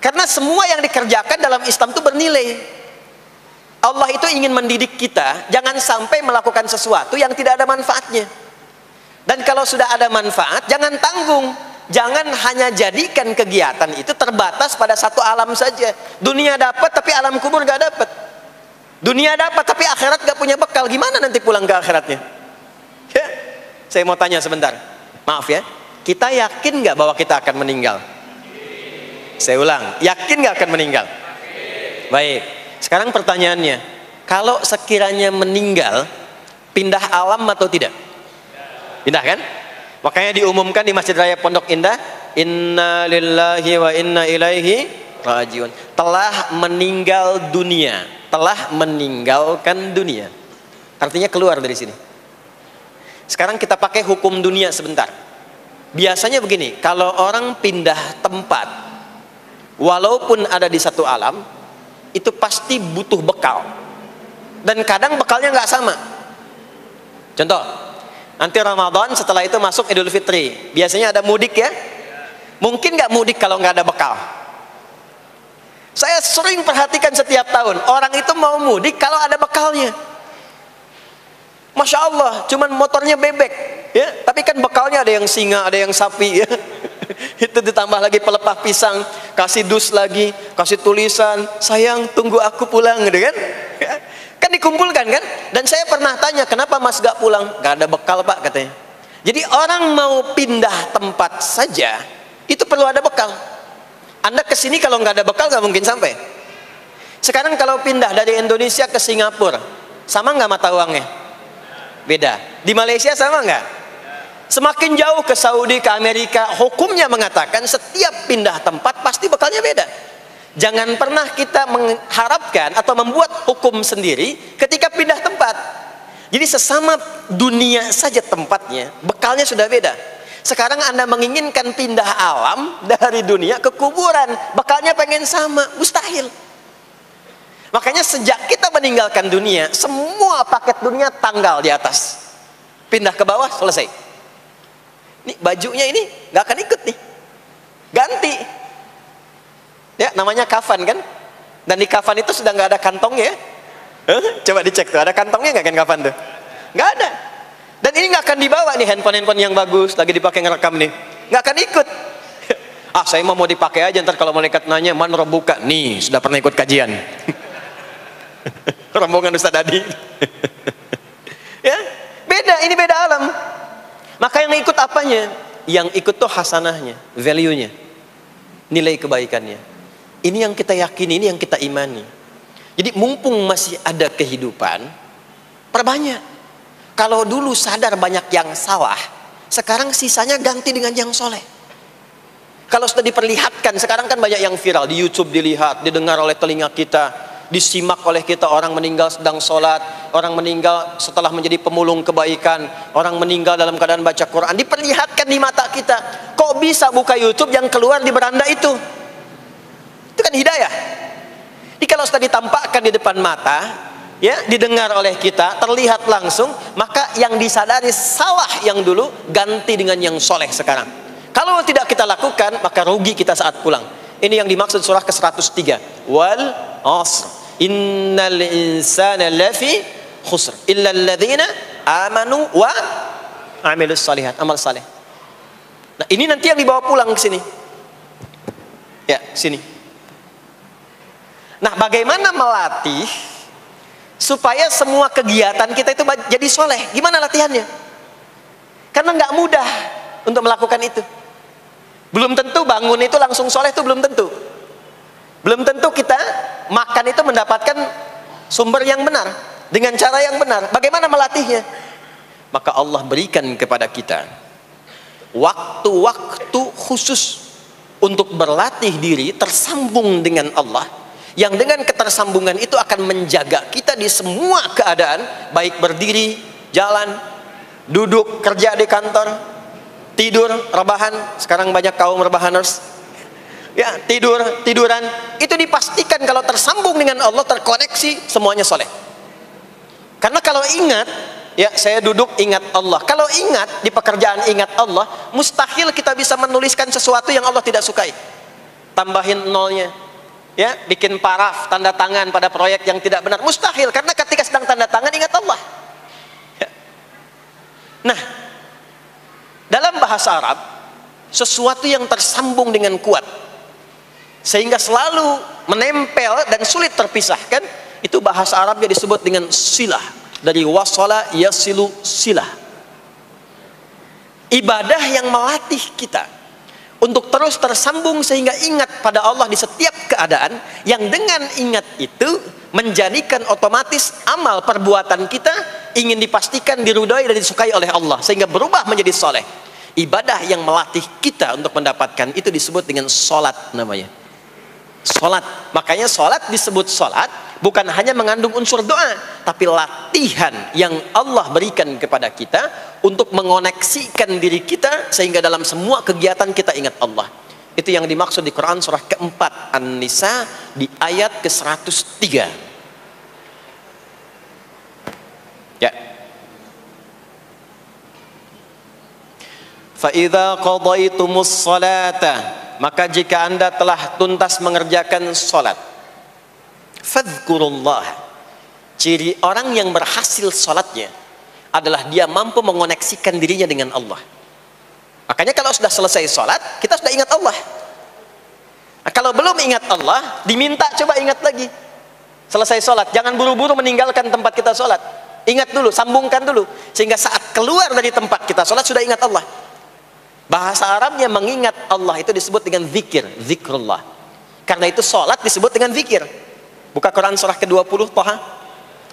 Karena semua yang dikerjakan dalam Islam itu bernilai. Allah itu ingin mendidik kita, jangan sampai melakukan sesuatu yang tidak ada manfaatnya. Dan kalau sudah ada manfaat, jangan tanggung. Jangan hanya jadikan kegiatan itu terbatas pada satu alam saja. Dunia dapat tapi alam kubur gak dapat. Dunia dapat tapi akhirat gak punya bekal. Gimana nanti pulang ke akhiratnya? Ya. Saya mau tanya sebentar. Maaf ya. Kita yakin nggak bahwa kita akan meninggal? Saya ulang, yakin nggak akan meninggal? Baik. Sekarang pertanyaannya, kalau sekiranya meninggal, pindah alam atau tidak? Pindah kan? Makanya diumumkan di Masjid Raya Pondok Indah, Inna lillahi wa inna ilaihi rajiun. Telah meninggal dunia, telah meninggalkan dunia. Artinya keluar dari sini. Sekarang kita pakai hukum dunia sebentar. Biasanya begini, kalau orang pindah tempat, walaupun ada di satu alam, itu pasti butuh bekal. Dan kadang bekalnya nggak sama. Contoh, nanti Ramadan, setelah itu masuk Idul Fitri. Biasanya ada mudik ya. Mungkin nggak mudik kalau nggak ada bekal. Saya sering perhatikan setiap tahun, orang itu mau mudik kalau ada bekalnya. Masya Allah, cuman motornya bebek, ya. Tapi kan bekalnya ada yang singa, ada yang sapi, ya. Itu ditambah lagi pelepah pisang, kasih dus lagi, kasih tulisan, sayang tunggu aku pulang, gitu kan? Kan dikumpulkan kan? Dan saya pernah tanya, kenapa mas gak pulang? Gak ada bekal pak katanya. Jadi orang mau pindah tempat saja, itu perlu ada bekal. Anda kesini kalau nggak ada bekal nggak mungkin sampai. Sekarang kalau pindah dari Indonesia ke Singapura, sama nggak mata uangnya? Beda. Di Malaysia sama nggak? Semakin jauh ke Saudi, ke Amerika, hukumnya mengatakan setiap pindah tempat pasti bekalnya beda. Jangan pernah kita mengharapkan atau membuat hukum sendiri ketika pindah tempat. Jadi sesama dunia saja tempatnya, bekalnya sudah beda. Sekarang Anda menginginkan pindah alam dari dunia ke kuburan, bekalnya pengen sama, mustahil. Makanya sejak kita meninggalkan dunia, semua paket dunia tanggal di atas. Pindah ke bawah, selesai. Nih bajunya ini nggak akan ikut nih. Ganti. Ya, namanya kafan kan? Dan di kafan itu sudah nggak ada kantongnya. Coba dicek tuh, ada kantongnya nggak kan kafan tuh? Nggak ada. Dan ini nggak akan dibawa nih handphone yang bagus, lagi dipakai ngerekam nih. Nggak akan ikut. Ah, saya mau dipakai aja, ntar kalau malaikat nanya, man buka. Nih, sudah pernah ikut kajian. Rombongan Ustadz Adi. Ya, beda, ini beda alam. Maka yang ikut apanya? Yang ikut tuh hasanahnya, value-nya, nilai kebaikannya. Ini yang kita yakini, ini yang kita imani. Jadi mumpung masih ada kehidupan, perbanyak. Kalau dulu sadar banyak yang salah, sekarang sisanya ganti dengan yang soleh. Kalau sudah diperlihatkan, sekarang kan banyak yang viral di YouTube, dilihat, didengar oleh telinga kita, disimak oleh kita, orang meninggal sedang sholat, orang meninggal setelah menjadi pemulung kebaikan, orang meninggal dalam keadaan baca Quran, diperlihatkan di mata kita. Kok bisa buka YouTube yang keluar di beranda itu? Itu kan hidayah. Jadi kalau sudah ditampakkan di depan mata, ya, didengar oleh kita, terlihat langsung, maka yang disadari salah yang dulu ganti dengan yang soleh sekarang. Kalau tidak kita lakukan, maka rugi kita saat pulang. Ini yang dimaksud surah ke-103. Wal asr. Innal insana lafi khusr. Illa alladhina amanu wa amilus salihat. Amal saleh. Nah, ini nanti yang dibawa pulang ke sini. Ya, sini. Nah, bagaimana melatih supaya semua kegiatan kita itu jadi soleh? Gimana latihannya? Karena nggak mudah untuk melakukan itu. Belum tentu bangun itu langsung soleh, itu belum tentu. Belum tentu kita makan itu mendapatkan sumber yang benar, dengan cara yang benar. Bagaimana melatihnya? Maka Allah berikan kepada kita waktu-waktu khusus untuk berlatih diri tersambung dengan Allah, yang dengan ketersambungan itu akan menjaga kita di semua keadaan, baik berdiri, jalan, duduk, kerja di kantor, tidur, rebahan. Sekarang banyak kaum rebahaners, ya, tiduran, itu dipastikan kalau tersambung dengan Allah, terkoneksi, semuanya soleh. Karena kalau ingat, ya, saya duduk ingat Allah. Kalau ingat di pekerjaan ingat Allah, mustahil kita bisa menuliskan sesuatu yang Allah tidak sukai. Tambahin nolnya, ya, bikin paraf, tanda tangan pada proyek yang tidak benar, mustahil. Karena ketika sedang tanda tangan ingat Allah. Ya. Nah, dalam bahasa Arab, sesuatu yang tersambung dengan kuat sehingga selalu menempel dan sulit terpisahkan, itu bahasa Arabnya disebut dengan silah. Dari wasala yasilu silah. Ibadah yang melatih kita untuk terus tersambung sehingga ingat pada Allah di setiap keadaan, yang dengan ingat itu menjadikan otomatis amal perbuatan kita ingin dipastikan diridhoi dan disukai oleh Allah sehingga berubah menjadi soleh. Ibadah yang melatih kita untuk mendapatkan itu disebut dengan solat namanya. Solat. Makanya solat disebut solat bukan hanya mengandung unsur doa, tapi latihan yang Allah berikan kepada kita untuk mengoneksikan diri kita sehingga dalam semua kegiatan kita ingat Allah. Itu yang dimaksud di Quran surah keempat An-Nisa di ayat ke-103. Ya. Fa idza qadaytumus salata, maka jika Anda telah tuntas mengerjakan salat, fadhkurullah. Ciri orang yang berhasil salatnya adalah dia mampu mengoneksikan dirinya dengan Allah. Makanya kalau sudah selesai salat, kita sudah ingat Allah. Nah, kalau belum ingat Allah, diminta coba ingat lagi. Selesai salat, jangan buru-buru meninggalkan tempat kita salat. Ingat dulu, sambungkan dulu, sehingga saat keluar dari tempat kita salat sudah ingat Allah. Bahasa Arabnya mengingat Allah itu disebut dengan zikir, zikrullah. Karena itu salat disebut dengan zikir. Buka Quran surah ke-20 Thaha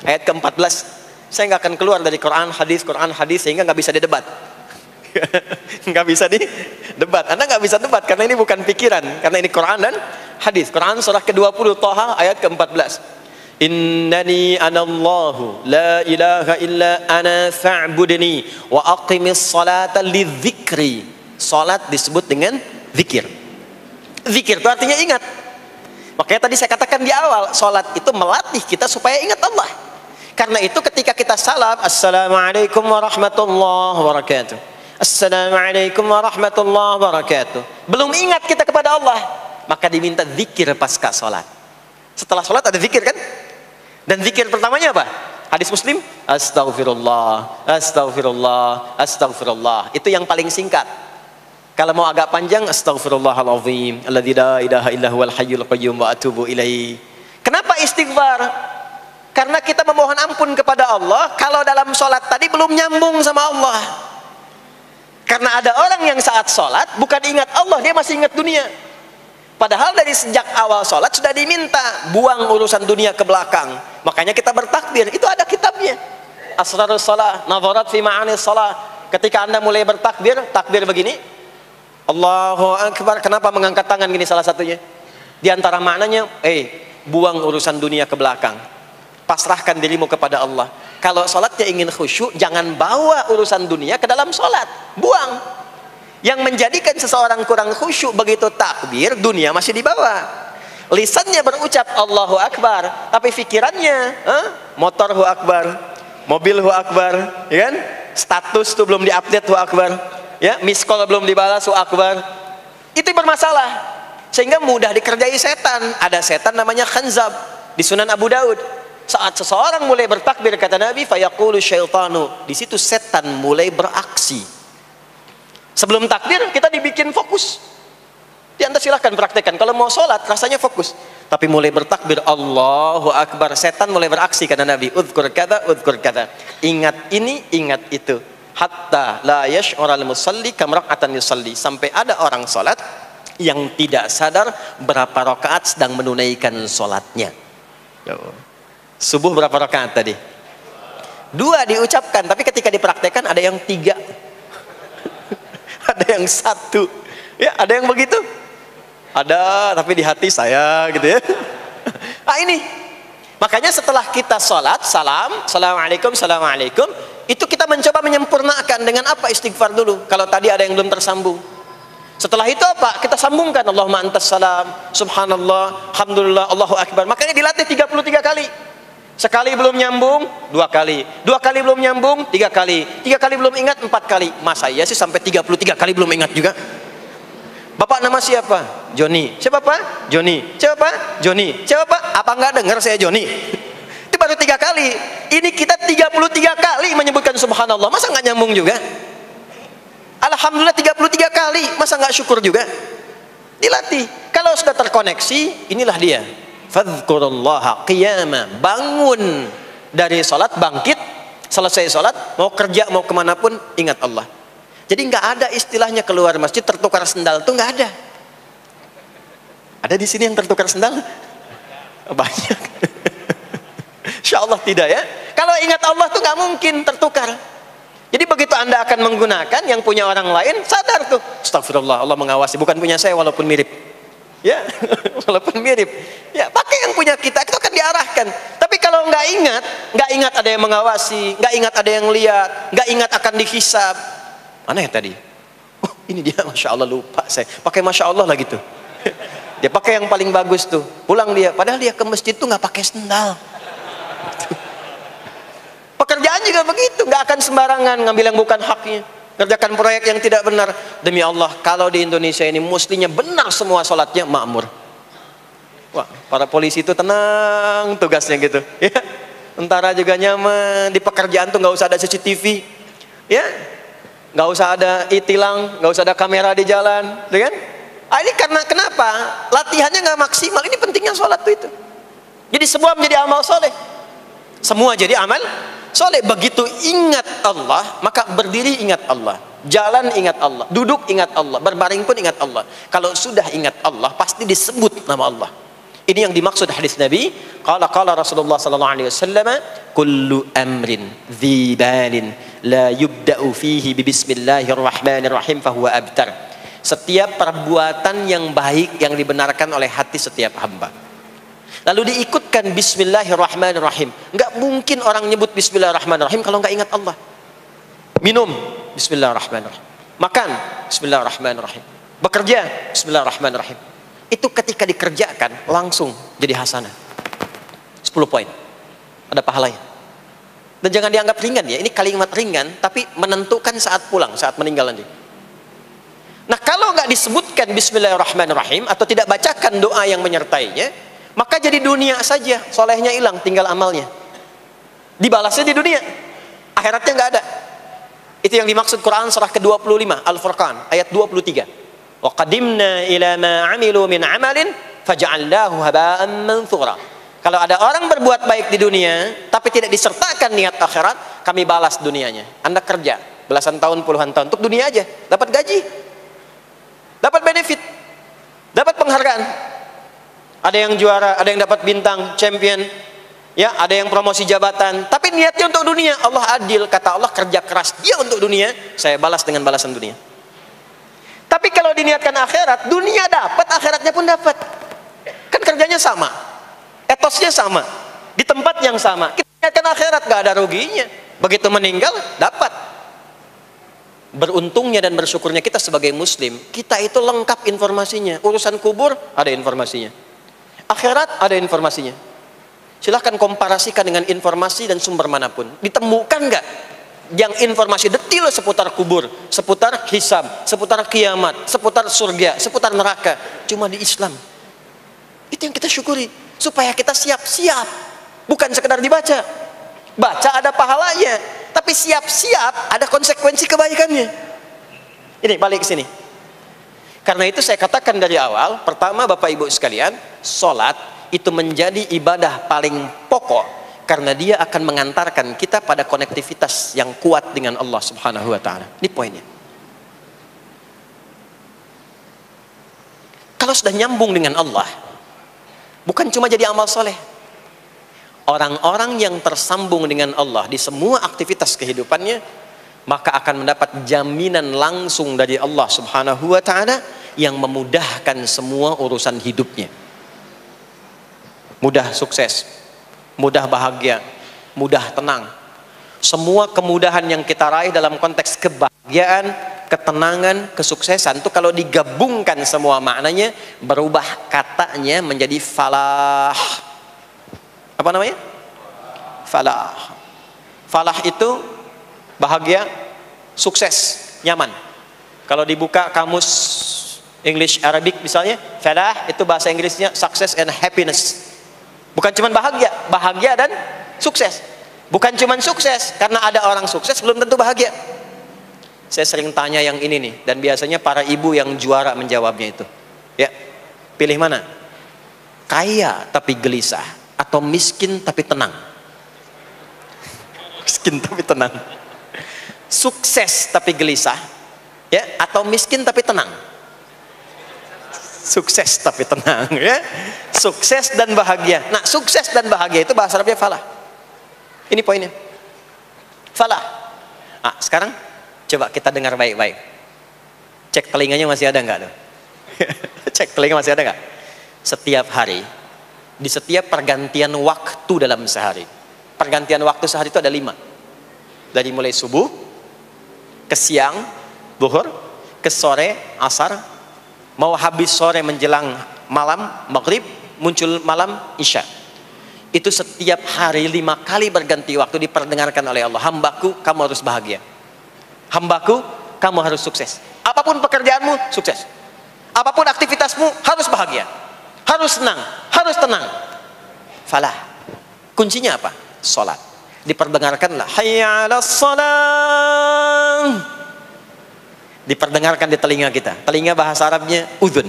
ayat ke-14. Saya nggak akan keluar dari Quran hadis sehingga nggak bisa didebat. Nggak bisa didebat. Anda nggak bisa debat karena ini bukan pikiran, karena ini Quran dan hadis. Quran surah ke-20 Thaha ayat ke-14. Innani anallahu la ilaha illa ana fa'budni wa aqimis salata lidzikri. Salat disebut dengan zikir. Zikir itu artinya ingat. Makanya tadi saya katakan di awal, salat itu melatih kita supaya ingat Allah. Karena itu ketika kita salam, assalamualaikum warahmatullahi wabarakatuh, assalamualaikum warahmatullahi wabarakatuh, belum ingat kita kepada Allah, maka diminta zikir pasca salat. Setelah salat ada zikir kan? Dan zikir pertamanya apa? Hadis Muslim, astaghfirullah, astaghfirullah, astaghfirullah. Itu yang paling singkat. Kalau mau agak panjang, astaghfirullahalazim, alladzi la ilaha illa huwal hayyul qayyum wa atubu ilaihi. Kenapa istighfar? Karena kita memohon ampun kepada Allah kalau dalam sholat tadi belum nyambung sama Allah. Karena ada orang yang saat sholat bukan ingat Allah, dia masih ingat dunia. Padahal dari sejak awal sholat sudah diminta buang urusan dunia ke belakang. Makanya kita bertakbir, itu ada kitabnya. Asrarus shalah, nadharat fi ma'anis shalah. Ketika Anda mulai bertakbir, takbir begini, Allahu Akbar. Kenapa mengangkat tangan gini salah satunya? Di antara maknanya, buang urusan dunia ke belakang. Pasrahkan dirimu kepada Allah. Kalau sholatnya ingin khusyuk, jangan bawa urusan dunia ke dalam sholat. Buang. Yang menjadikan seseorang kurang khusyuk begitu takbir, dunia masih dibawa. Lisannya berucap Allahu Akbar, tapi pikirannya motor hu akbar, mobil hu akbar, ya kan? Status tuh belum diupdate hu akbar, ya, miss call belum dibalas hu akbar. Itu bermasalah, sehingga mudah dikerjai setan. Ada setan namanya khanzab di Sunan Abu Daud. Saat seseorang mulai bertakbir, kata Nabi, fayaqulu syaitanu, di situ setan mulai beraksi. Sebelum takbir kita dibikin fokus. Anda silahkan praktekkan. Kalau mau sholat rasanya fokus. Tapi mulai bertakbir Allahu Akbar, setan mulai beraksi, kata Nabi. Udhkur kata, udhkur kata. Ingat ini, ingat itu. Hatta la yash'ural musalli kamrak'atan yusalli. Sampai ada orang sholat yang tidak sadar berapa rakaat sedang menunaikan sholatnya. Subuh berapa rakaat tadi? 2 diucapkan, tapi ketika dipraktekkan ada yang 3. Ada yang 1. Ya, ada yang begitu. Ada, tapi di hati saya gitu ya. Nah ini, makanya setelah kita sholat, salam, assalamualaikum, assalamualaikum, itu kita mencoba menyempurnakan dengan apa? Istighfar dulu. Kalau tadi ada yang belum tersambung. Setelah itu apa? Kita sambungkan. Allahumma antas salam, subhanallah, alhamdulillah, Allahu Akbar. Makanya dilatih 33 kali. Sekali belum nyambung, 2 kali. 2 kali belum nyambung, 3 kali. 3 kali belum ingat, 4 kali. Masa iya sih sampai 33 kali belum ingat juga? Bapak nama siapa? Joni. Siapa Pak? Joni. Siapa Pak? Joni. Siapa Pak? Apa enggak dengar saya Joni? Itu baru 3 kali. Ini kita 33 kali menyebutkan subhanallah. Masa enggak nyambung juga? Alhamdulillah 33 kali. Masa enggak syukur juga? Dilatih. Kalau sudah terkoneksi, inilah dia. Fadhkurullaha qiyama. Bangun dari sholat, bangkit. Selesai sholat, mau kerja, mau kemanapun, ingat Allah. Jadi nggak ada istilahnya keluar masjid tertukar sendal, tuh nggak ada. Ada di sini yang tertukar sendal? Banyak. Insya Allah tidak ya. Kalau ingat Allah tuh nggak mungkin tertukar. Jadi begitu Anda akan menggunakan, yang punya orang lain sadar tuh, astagfirullah, Allah mengawasi, bukan punya saya walaupun mirip. Ya, walaupun mirip. Ya, pakai yang punya kita, itu akan diarahkan. Tapi kalau nggak ingat ada yang mengawasi, nggak ingat ada yang lihat, nggak ingat akan dihisab. Mana ya tadi? Oh, ini dia, masya Allah, lupa saya. Pakai masya Allah lah gitu. Dia pakai yang paling bagus tuh. Pulang dia, padahal dia ke masjid tuh nggak pakai sendal. Pekerjaan juga begitu, nggak akan sembarangan ngambil yang bukan haknya, kerjakan proyek yang tidak benar. Demi Allah, kalau di Indonesia ini mestinya benar semua sholatnya, makmur. Wah, para polisi itu tenang tugasnya gitu, ya. Tentara juga nyaman, di pekerjaan tuh nggak usah ada CCTV, ya, nggak usah ada e-tilang, nggak usah ada kamera di jalan, ya kan? Ini karena kenapa? Latihannya nggak maksimal. Ini pentingnya sholat tuh itu. Jadi semua menjadi amal soleh, semua jadi amal soleh. Begitu ingat Allah, maka berdiri ingat Allah, jalan ingat Allah, duduk ingat Allah, berbaring pun ingat Allah. Kalau sudah ingat Allah, pasti disebut nama Allah. Ini yang dimaksud hadis Nabi. Qala Rasulullah sallallahu alaihi wasallam, kullu amrin dhi balin la yubda'u fihi bi bismillahirrahmanirrahim fahuwa abtar. Setiap perbuatan yang baik yang dibenarkan oleh hati setiap hamba, lalu diikutkan bismillahirrahmanirrahim. Nggak mungkin orang nyebut bismillahirrahmanirrahim kalau nggak ingat Allah. Minum, bismillahirrahmanirrahim. Makan, bismillahirrahmanirrahim. Bekerja, bismillahirrahmanirrahim. Itu ketika dikerjakan langsung jadi hasanah. 10 poin. Ada pahalanya. Dan jangan dianggap ringan ya. Ini kalimat ringan tapi menentukan saat pulang, saat meninggal nanti. Nah, kalau nggak disebutkan bismillahirrahmanirrahim atau tidak bacakan doa yang menyertainya, maka jadi dunia saja, solehnya hilang, tinggal amalnya. Dibalasnya di dunia, akhiratnya nggak ada. Itu yang dimaksud Quran surah ke-25 Al-Furqan ayat 23. Wa qadimna ila ma 'amilu min 'amalin faj'alnahu haba'an manthura. Kalau ada orang berbuat baik di dunia tapi tidak disertakan niat akhirat, kami balas dunianya. Anda kerja belasan tahun, puluhan tahun untuk dunia aja, dapat gaji, dapat benefit, dapat penghargaan. Ada yang juara, ada yang dapat bintang, champion, ya, ada yang promosi jabatan, tapi niatnya untuk dunia. Allah adil, kata Allah, kerja keras dia untuk dunia, saya balas dengan balasan dunia. Tapi kalau diniatkan akhirat, dunia dapat, akhiratnya pun dapat. Kan kerjanya sama, etosnya sama, di tempat yang sama. Kita niatkan akhirat, gak ada ruginya. Begitu meninggal, dapat. Beruntungnya dan bersyukurnya kita sebagai muslim, kita itu lengkap informasinya. Urusan kubur ada informasinya, akhirat ada informasinya. Silahkan komparasikan dengan informasi dan sumber manapun. Ditemukan nggak yang informasi detail seputar kubur, seputar hisab, seputar kiamat, seputar surga, seputar neraka? Cuma di Islam. Itu yang kita syukuri, supaya kita siap-siap. Bukan sekedar dibaca. Baca ada pahalanya, tapi siap-siap ada konsekuensi kebaikannya. Ini balik ke sini. Karena itu saya katakan dari awal, pertama Bapak Ibu sekalian, sholat itu menjadi ibadah paling pokok karena dia akan mengantarkan kita pada konektivitas yang kuat dengan Allah Subhanahu wa taala. Ini poinnya. Kalau sudah nyambung dengan Allah, bukan cuma jadi amal soleh. Orang-orang yang tersambung dengan Allah di semua aktivitas kehidupannya, maka akan mendapat jaminan langsung dari Allah Subhanahu wa taala yang memudahkan semua urusan hidupnya. Mudah sukses, mudah bahagia, mudah tenang. Semua kemudahan yang kita raih dalam konteks kebahagiaan, ketenangan, kesuksesan itu kalau digabungkan semua maknanya, berubah katanya menjadi falah. Apa namanya? Falah. Falah itu bahagia, sukses, nyaman. Kalau dibuka kamus English Arabic misalnya, falah itu bahasa Inggrisnya success and happiness. Bukan cuma bahagia, bahagia dan sukses. Bukan cuma sukses, karena ada orang sukses belum tentu bahagia. Saya sering tanya yang ini nih, dan biasanya para ibu yang juara menjawabnya itu. Ya, pilih mana? Kaya tapi gelisah, atau miskin tapi tenang? Miskin tapi tenang. Sukses tapi gelisah, Ya, atau miskin tapi tenang. Sukses tapi tenang, ya. Sukses dan bahagia. Nah, sukses dan bahagia itu bahasa Arabnya falah. Ini poinnya. Falah. Ah, sekarang coba kita dengar baik-baik. Cek telinganya masih ada nggak tuh? Cek telinga masih ada nggak? Setiap hari, di setiap pergantian waktu dalam sehari. Pergantian waktu sehari itu ada 5. Dari mulai subuh, ke siang, zuhur, ke sore, asar, mau habis sore menjelang malam, maghrib, muncul malam, isya. Itu setiap hari 5 kali berganti waktu diperdengarkan oleh Allah. Hambaku, kamu harus bahagia. Hambaku, kamu harus sukses. Apapun pekerjaanmu, sukses. Apapun aktivitasmu, harus bahagia. Harus senang, harus tenang. Falah. Kuncinya apa? Salat. Diperdengarkanlah hayya 'alas shalah. Diperdengarkan di telinga kita. Telinga bahasa Arabnya udhun.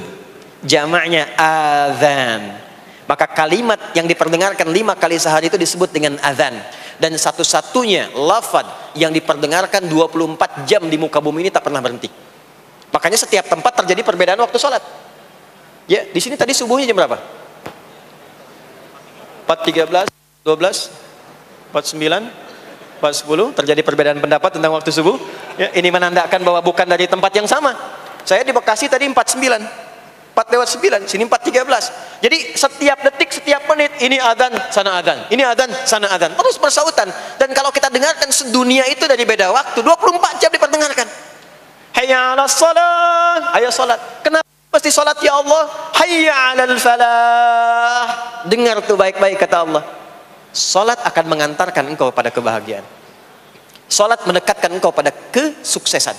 Jamaknya adzan. Maka kalimat yang diperdengarkan 5 kali sehari itu disebut dengan adzan. Dan satu-satunya lafaz yang diperdengarkan 24 jam di muka bumi ini tak pernah berhenti. Makanya setiap tempat terjadi perbedaan waktu sholat. Ya, di sini tadi subuhnya jam berapa? 4.13, 12, 49, 4.10. Terjadi perbedaan pendapat tentang waktu subuh. Ya, ini menandakan bahwa bukan dari tempat yang sama. Saya di Bekasi tadi 49, 4:09, sini 4:13. Jadi setiap detik, setiap menit ini adzan, sana adzan, ini adzan, sana adzan, terus bersautan. Dan kalau kita dengarkan sedunia itu dari beda waktu, 24 jam diperdengarkan. Hayya 'alas shalah, ayo salat. Kenapa mesti salat ya Allah? Hayya 'alal falah. Dengar tuh baik-baik kata Allah. Salat akan mengantarkan engkau pada kebahagiaan. Salat mendekatkan engkau pada kesuksesan.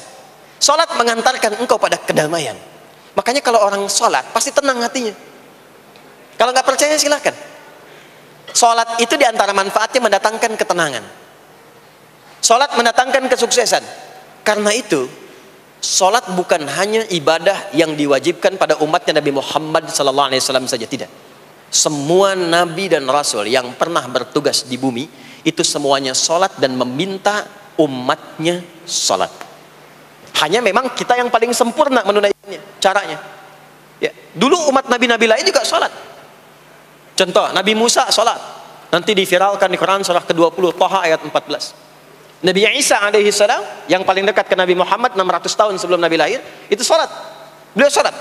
Salat mengantarkan engkau pada kedamaian. Makanya kalau orang salat pasti tenang hatinya. Kalau nggak percaya silakan. Salat itu diantara manfaatnya mendatangkan ketenangan. Salat mendatangkan kesuksesan. Karena itu salat bukan hanya ibadah yang diwajibkan pada umatnya Nabi Muhammad SAW saja, tidak. Semua nabi dan rasul yang pernah bertugas di bumi itu semuanya salat dan meminta umatnya salat. Hanya memang kita yang paling sempurna menunaikannya, caranya. Ya, dulu umat nabi-nabi lain juga salat. Contoh, Nabi Musa salat. Nanti diviralkan di Quran surah ke-20 Thaha ayat 14. Nabi Isa alaihi salam yang paling dekat ke Nabi Muhammad 600 tahun sebelum Nabi lahir, itu salat. Beliau salat.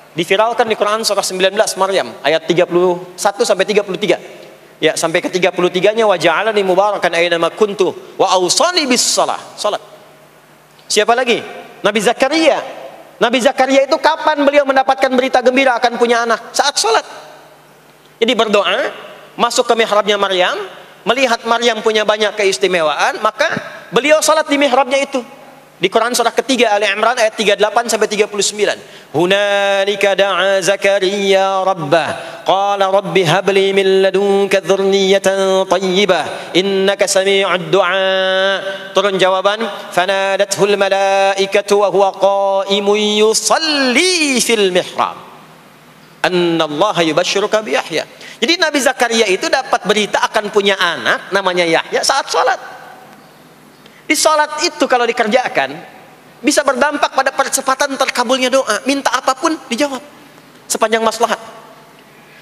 Diviralkan di Quran surah 19 Maryam ayat 31 sampai 33. Ya, sampai ke 33-nya wa ja'alani mubarakan aina ma kuntu wa awsani bis shalah. Salat. Siapa lagi? Nabi Zakaria. Nabi Zakaria itu kapan beliau mendapatkan berita gembira akan punya anak? Saat salat. Jadi berdoa, masuk ke mihrabnya Maryam, melihat Maryam punya banyak keistimewaan, maka beliau salat di mihrabnya itu. Di Quran surah ketiga Ali Imran ayat 38 sampai 39. Hunalika da'a Zakaria rabbah qala rabbi habli min ladunka dzurriyyatan thayyibah innaka sami'ud du'a. Turun jawaban, fanadathul malaikatu wa huwa qa'imun yusalli fil mihrab anna Allah yubashshiruka bi Yahya. Jadi Nabi Zakaria itu dapat berita akan punya anak namanya Yahya saat salat. Di salat itu kalau dikerjakan bisa berdampak pada percepatan terkabulnya doa. Minta apapun dijawab sepanjang maslahat.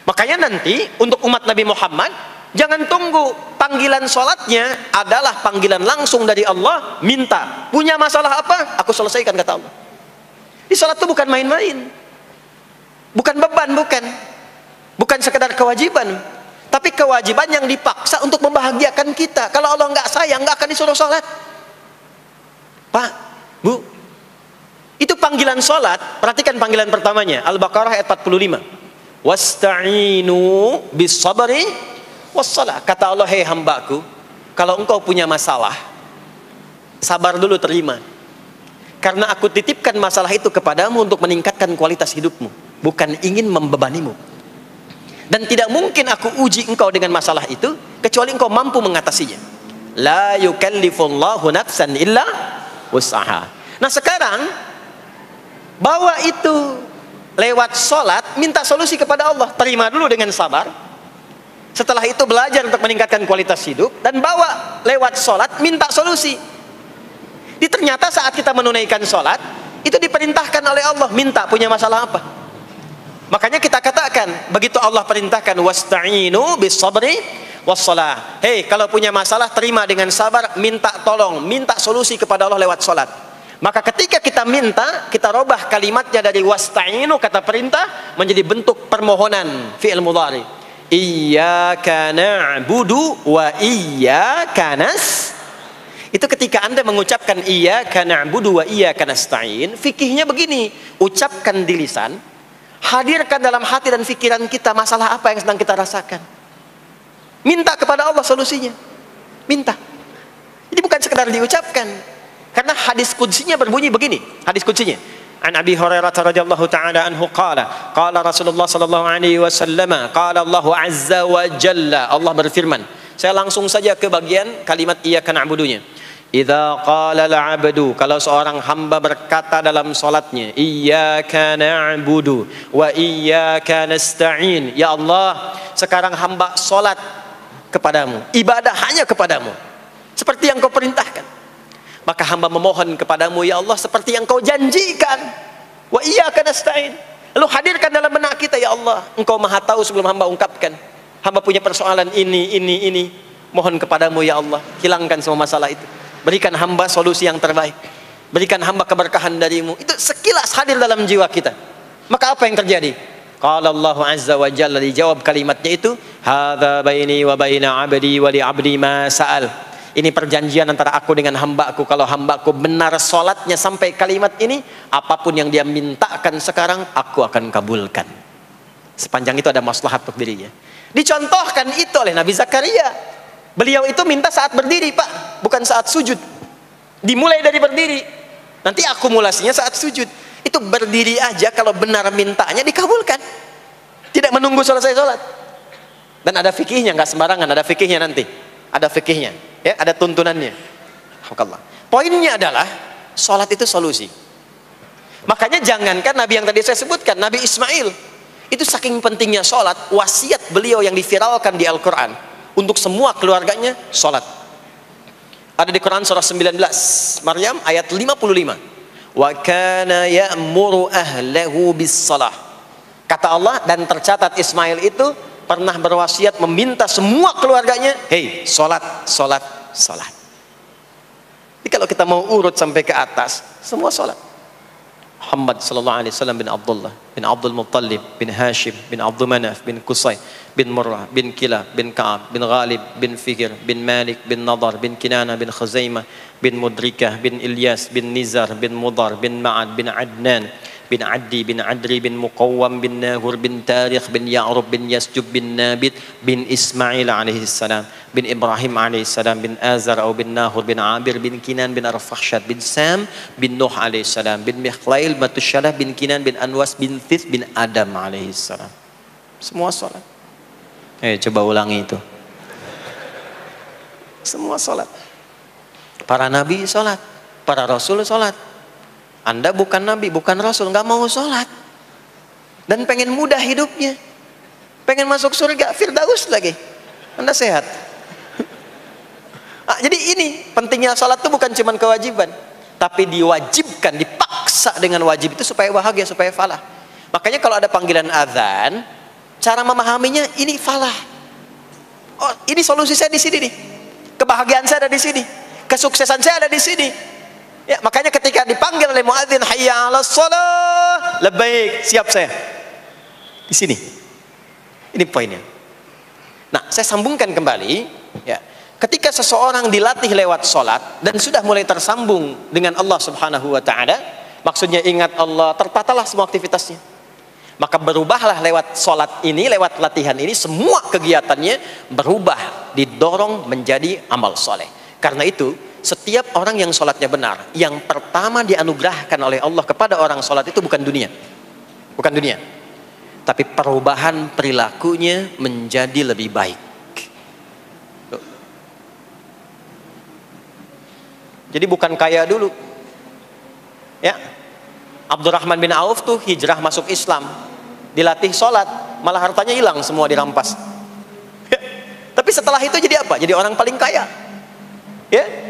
Makanya nanti untuk umat Nabi Muhammad jangan tunggu, panggilan salatnya adalah panggilan langsung dari Allah. Minta, punya masalah apa? Aku selesaikan kata Allah. Di salat itu bukan main-main, bukan beban, bukan sekedar kewajiban, tapi kewajiban yang dipaksa untuk membahagiakan kita. Kalau Allah nggak sayang, nggak akan disuruh salat. Pak, Bu, itu panggilan salat. Perhatikan panggilan pertamanya, Al-Baqarah ayat 45. Wasta'inu bis sabri was salah. Kata Allah, hei hambaku, kalau engkau punya masalah, sabar dulu, terima. Karena aku titipkan masalah itu kepadamu untuk meningkatkan kualitas hidupmu, bukan ingin membebanimu. Dan tidak mungkin aku uji engkau dengan masalah itu kecuali engkau mampu mengatasinya. La yukallifullahu nafsan illa wus'aha. Nah sekarang bawa itu lewat sholat, minta solusi kepada Allah. Terima dulu dengan sabar. Setelah itu belajar untuk meningkatkan kualitas hidup, dan bawa lewat sholat, minta solusi. Ternyata saat kita menunaikan sholat, Itu diperintahkan oleh Allah. Minta, punya masalah apa? Makanya kita katakan, begitu Allah perintahkan wasta'inu bis sabri wassalah. Hei, kalau punya masalah terima dengan sabar, minta tolong, minta solusi kepada Allah lewat salat. Maka ketika kita minta, kita robah kalimatnya dari wasta'inu, kata perintah, menjadi bentuk permohonan, fi'il mudhari. Iyyaka na'budu wa iyyaka nas. Itu ketika Anda mengucapkan iyyaka na'budu wa iyyaka nasta'in, fikihnya begini, ucapkan di lisan, hadirkan dalam hati dan pikiran kita masalah apa yang sedang kita rasakan. Minta kepada Allah solusinya. Minta. Jadi bukan sekedar diucapkan. Karena hadis qudsinya berbunyi begini, hadis qudsinya. An Abi Hurairah radhiyallahu ta'ala anhu qala, qala Rasulullah sallallahu alaihi wasallam, qala Allah azza wa jalla, Allah berfirman. Saya langsung saja ke bagian kalimat iyyaka na'budunya. Idza qala al-'abdu, kalau seorang hamba berkata dalam salatnya, iyyaka na'budu wa iyyaka nasta'in, ya Allah, sekarang hamba salat kepadamu, ibadah hanya kepadamu, seperti yang kau perintahkan. Maka hamba memohon kepadamu, ya Allah, seperti yang kau janjikan. Wa iyyaka nasta'in. Lalu hadirkan dalam benak kita, ya Allah, engkau maha tahu sebelum hamba ungkapkan. Hamba punya persoalan ini. Mohon kepadamu, ya Allah, hilangkan semua masalah itu. Berikan hamba solusi yang terbaik. Berikan hamba keberkahan darimu. Itu sekilas hadir dalam jiwa kita. Maka apa yang terjadi? Qala Allah azza wa jalla, dijawab kalimatnya itu, hadza baini wa baina 'abdi wa li 'abdi ma sa'al. Ini perjanjian antara aku dengan hambaku. Kalau hambaku benar sholatnya sampai kalimat ini, apapun yang dia mintakan sekarang, aku akan kabulkan. Sepanjang itu ada maslahat untuk dirinya. Dicontohkan itu oleh Nabi Zakaria. Beliau itu minta saat berdiri, Pak, bukan saat sujud. Dimulai dari berdiri. Nanti akumulasinya saat sujud. Itu berdiri aja, kalau benar mintanya dikabulkan. Tidak menunggu selesai sholat. Dan ada fikihnya, nggak sembarangan, ada fikihnya nanti. Ada fikihnya, ya, ada tuntunannya. Alhamdulillah. Poinnya adalah sholat itu solusi. Makanya jangankan Nabi yang tadi saya sebutkan, Nabi Ismail, itu saking pentingnya sholat, wasiat beliau yang diviralkan di Al-Quran untuk semua keluarganya, sholat. Ada di Quran surah 19 Maryam ayat 55. Wa kana ya'muru ahlahu bis salah. Kata Allah, dan tercatat Ismail itu pernah berwasiat meminta semua keluarganya, hei, sholat. Jadi kalau kita mau urut sampai ke atas, semua sholat. Muhammad sallallahu alaihi wasallam bin Abdullah bin Abdul Muttalib bin Hashim bin Abdul Manaf bin Qusay bin Murrah bin Kilab bin Ka'ab bin Ghalib bin Fikir bin Malik bin Nadar bin Kinana bin Khuzaimah bin Mudrikah bin Ilyas bin Nizar bin Mudar bin Ma'ad bin Adnan bin Addi bin Adri bin Muqawwam bin Nahur bin Tarikh bin Ya'rub bin Yasjub bin Nabit bin Ismail alaihi salam bin Ibrahim alaihi salam bin Azar atau bin Nahur bin Abir bin Kinan bin Arfakhshad bin Sam bin Nuh alaihi salam bin Mikhlail Matusyalah bin Kinan bin Anwas bin Thith bin Adam alaihi salam. Semua salat. Coba ulangi itu. Semua salat. Para nabi salat, para rasul salat. Anda bukan nabi, bukan rasul, nggak mau sholat, dan pengen mudah hidupnya, pengen masuk surga, Firdaus lagi, Anda sehat. Jadi ini pentingnya sholat itu bukan cuma kewajiban, tapi diwajibkan, dipaksa dengan wajib itu supaya bahagia, supaya falah. Makanya kalau ada panggilan azan, cara memahaminya ini falah. Oh, ini solusi saya di sini nih, kebahagiaan saya ada di sini, kesuksesan saya ada di sini. Ya, makanya ketika dipanggil oleh muadzin, hayya 'alas shalah, labbaik, siap saya. Di sini. Ini poinnya. Nah, saya sambungkan kembali, ya. Ketika seseorang dilatih lewat salat dan sudah mulai tersambung dengan Allah Subhanahu wa taala, maksudnya ingat Allah, tertatalah semua aktivitasnya. Maka berubahlah lewat salat ini, lewat latihan ini, semua kegiatannya berubah, didorong menjadi amal soleh. Karena itu setiap orang yang sholatnya benar, yang pertama dianugerahkan oleh Allah kepada orang sholat itu bukan dunia, tapi perubahan perilakunya menjadi lebih baik. Jadi bukan kaya dulu, ya. Abdurrahman bin Auf tuh hijrah masuk Islam, dilatih sholat, malah hartanya hilang semua dirampas. Tapi setelah itu jadi apa? Jadi orang paling kaya, ya.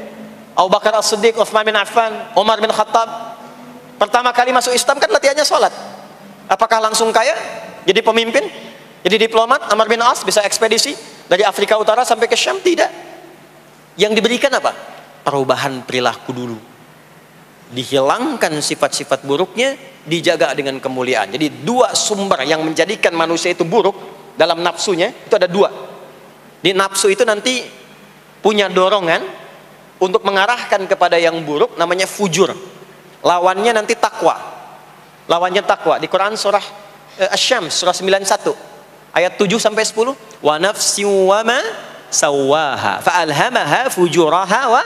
Abu Bakar As-Siddiq, Utsman bin Affan, Umar bin Khattab, Pertama kali masuk Islam kan latihannya sholat. Apakah langsung kaya? Jadi pemimpin? Jadi diplomat? Amr bin As bisa ekspedisi dari Afrika Utara sampai ke Syam? Tidak. Yang diberikan apa? Perubahan perilaku dulu. Dihilangkan sifat-sifat buruknya, dijaga dengan kemuliaan. Jadi dua sumber yang menjadikan manusia itu buruk dalam nafsunya, itu ada dua. Di nafsu itu nanti punya dorongan untuk mengarahkan kepada yang buruk, namanya fujur. Lawannya nanti takwa. Lawannya takwa. Di Quran surah Asy-Syams surah 91 ayat 7 sampai 10, wa nafsin wa ma sawwaha fa alhamaha fujuraha wa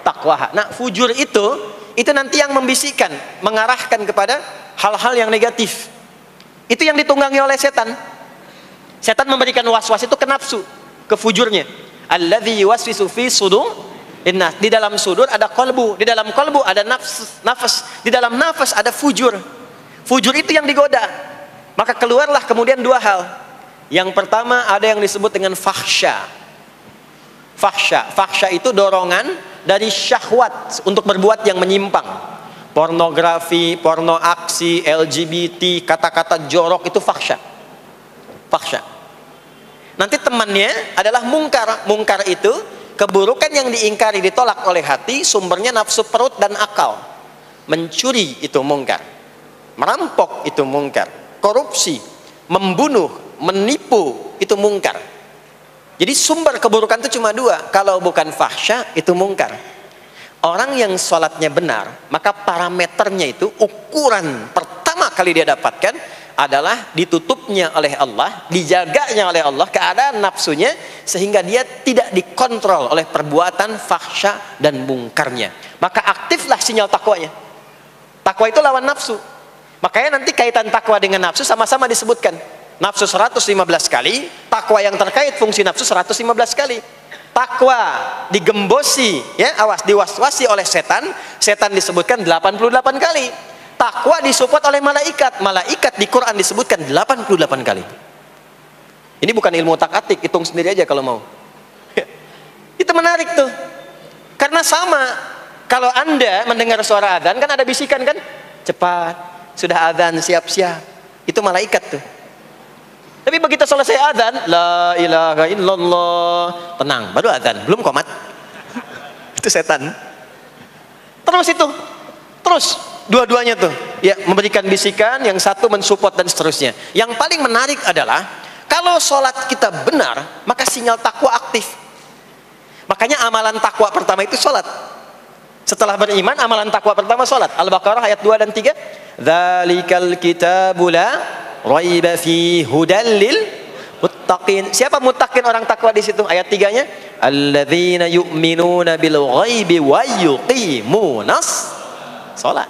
taqwaha. Nah, fujur itu nanti yang membisikkan, mengarahkan kepada hal-hal yang negatif. Itu yang ditunggangi oleh setan. Setan memberikan was-was itu ke nafsu, ke fujurnya. Alladzi yuwaswisu fi sudur. Di dalam sudur ada qalbu, di dalam qalbu ada nafas, di dalam nafas ada fujur. Fujur itu yang digoda. Maka keluarlah kemudian dua hal. Yang pertama ada yang disebut dengan fahsya. Fahsya itu dorongan dari syahwat untuk berbuat yang menyimpang. Pornografi, porno aksi, LGBT, kata-kata jorok, itu fahsya. Nanti temannya adalah mungkar. Mungkar itu keburukan yang diingkari, ditolak oleh hati, sumbernya nafsu perut dan akal. Mencuri itu mungkar, merampok itu mungkar, korupsi, membunuh, menipu itu mungkar. Jadi sumber keburukan itu cuma dua. Kalau bukan fahsya itu mungkar. Orang yang sholatnya benar, maka parameternya itu, ukuran pertama kali dia dapatkan adalah ditutupnya oleh Allah, dijaganya oleh Allah keadaan nafsunya, sehingga dia tidak dikontrol oleh perbuatan fahsya dan mungkarnya. Maka aktiflah sinyal takwanya. Takwa itu lawan nafsu. Makanya nanti kaitan takwa dengan nafsu sama-sama disebutkan. Nafsu 115 kali, takwa yang terkait fungsi nafsu 115 kali. Takwa digembosi, ya, awas, diwaswasi oleh setan, setan disebutkan 88 kali. Takwa disupport oleh malaikat. Malaikat di Quran disebutkan 88 kali. Ini bukan ilmu tak-atik, hitung sendiri aja kalau mau. Itu menarik tuh. Karena sama, kalau Anda mendengar suara adzan kan ada bisikan kan? Cepat, sudah adzan, siap-siap. Itu malaikat tuh. Tapi begitu selesai adzan, la ilaha illallah, tenang, baru adzan, belum qomat. Itu setan. Terus dua-duanya tuh ya memberikan bisikan, yang satu mensupport dan seterusnya. Yang paling menarik adalah kalau sholat kita benar, maka sinyal takwa aktif. Makanya amalan takwa pertama itu sholat. Setelah beriman, amalan takwa pertama sholat. Al-Baqarah ayat 2 dan 3. Dzalikal kitabu la raiba fi hudal lil muttaqin. Siapa muttaqin, orang takwa di situ? Ayat 3-nya, alladzina yu'minuna bil ghaibi wa yuqimunas sholat.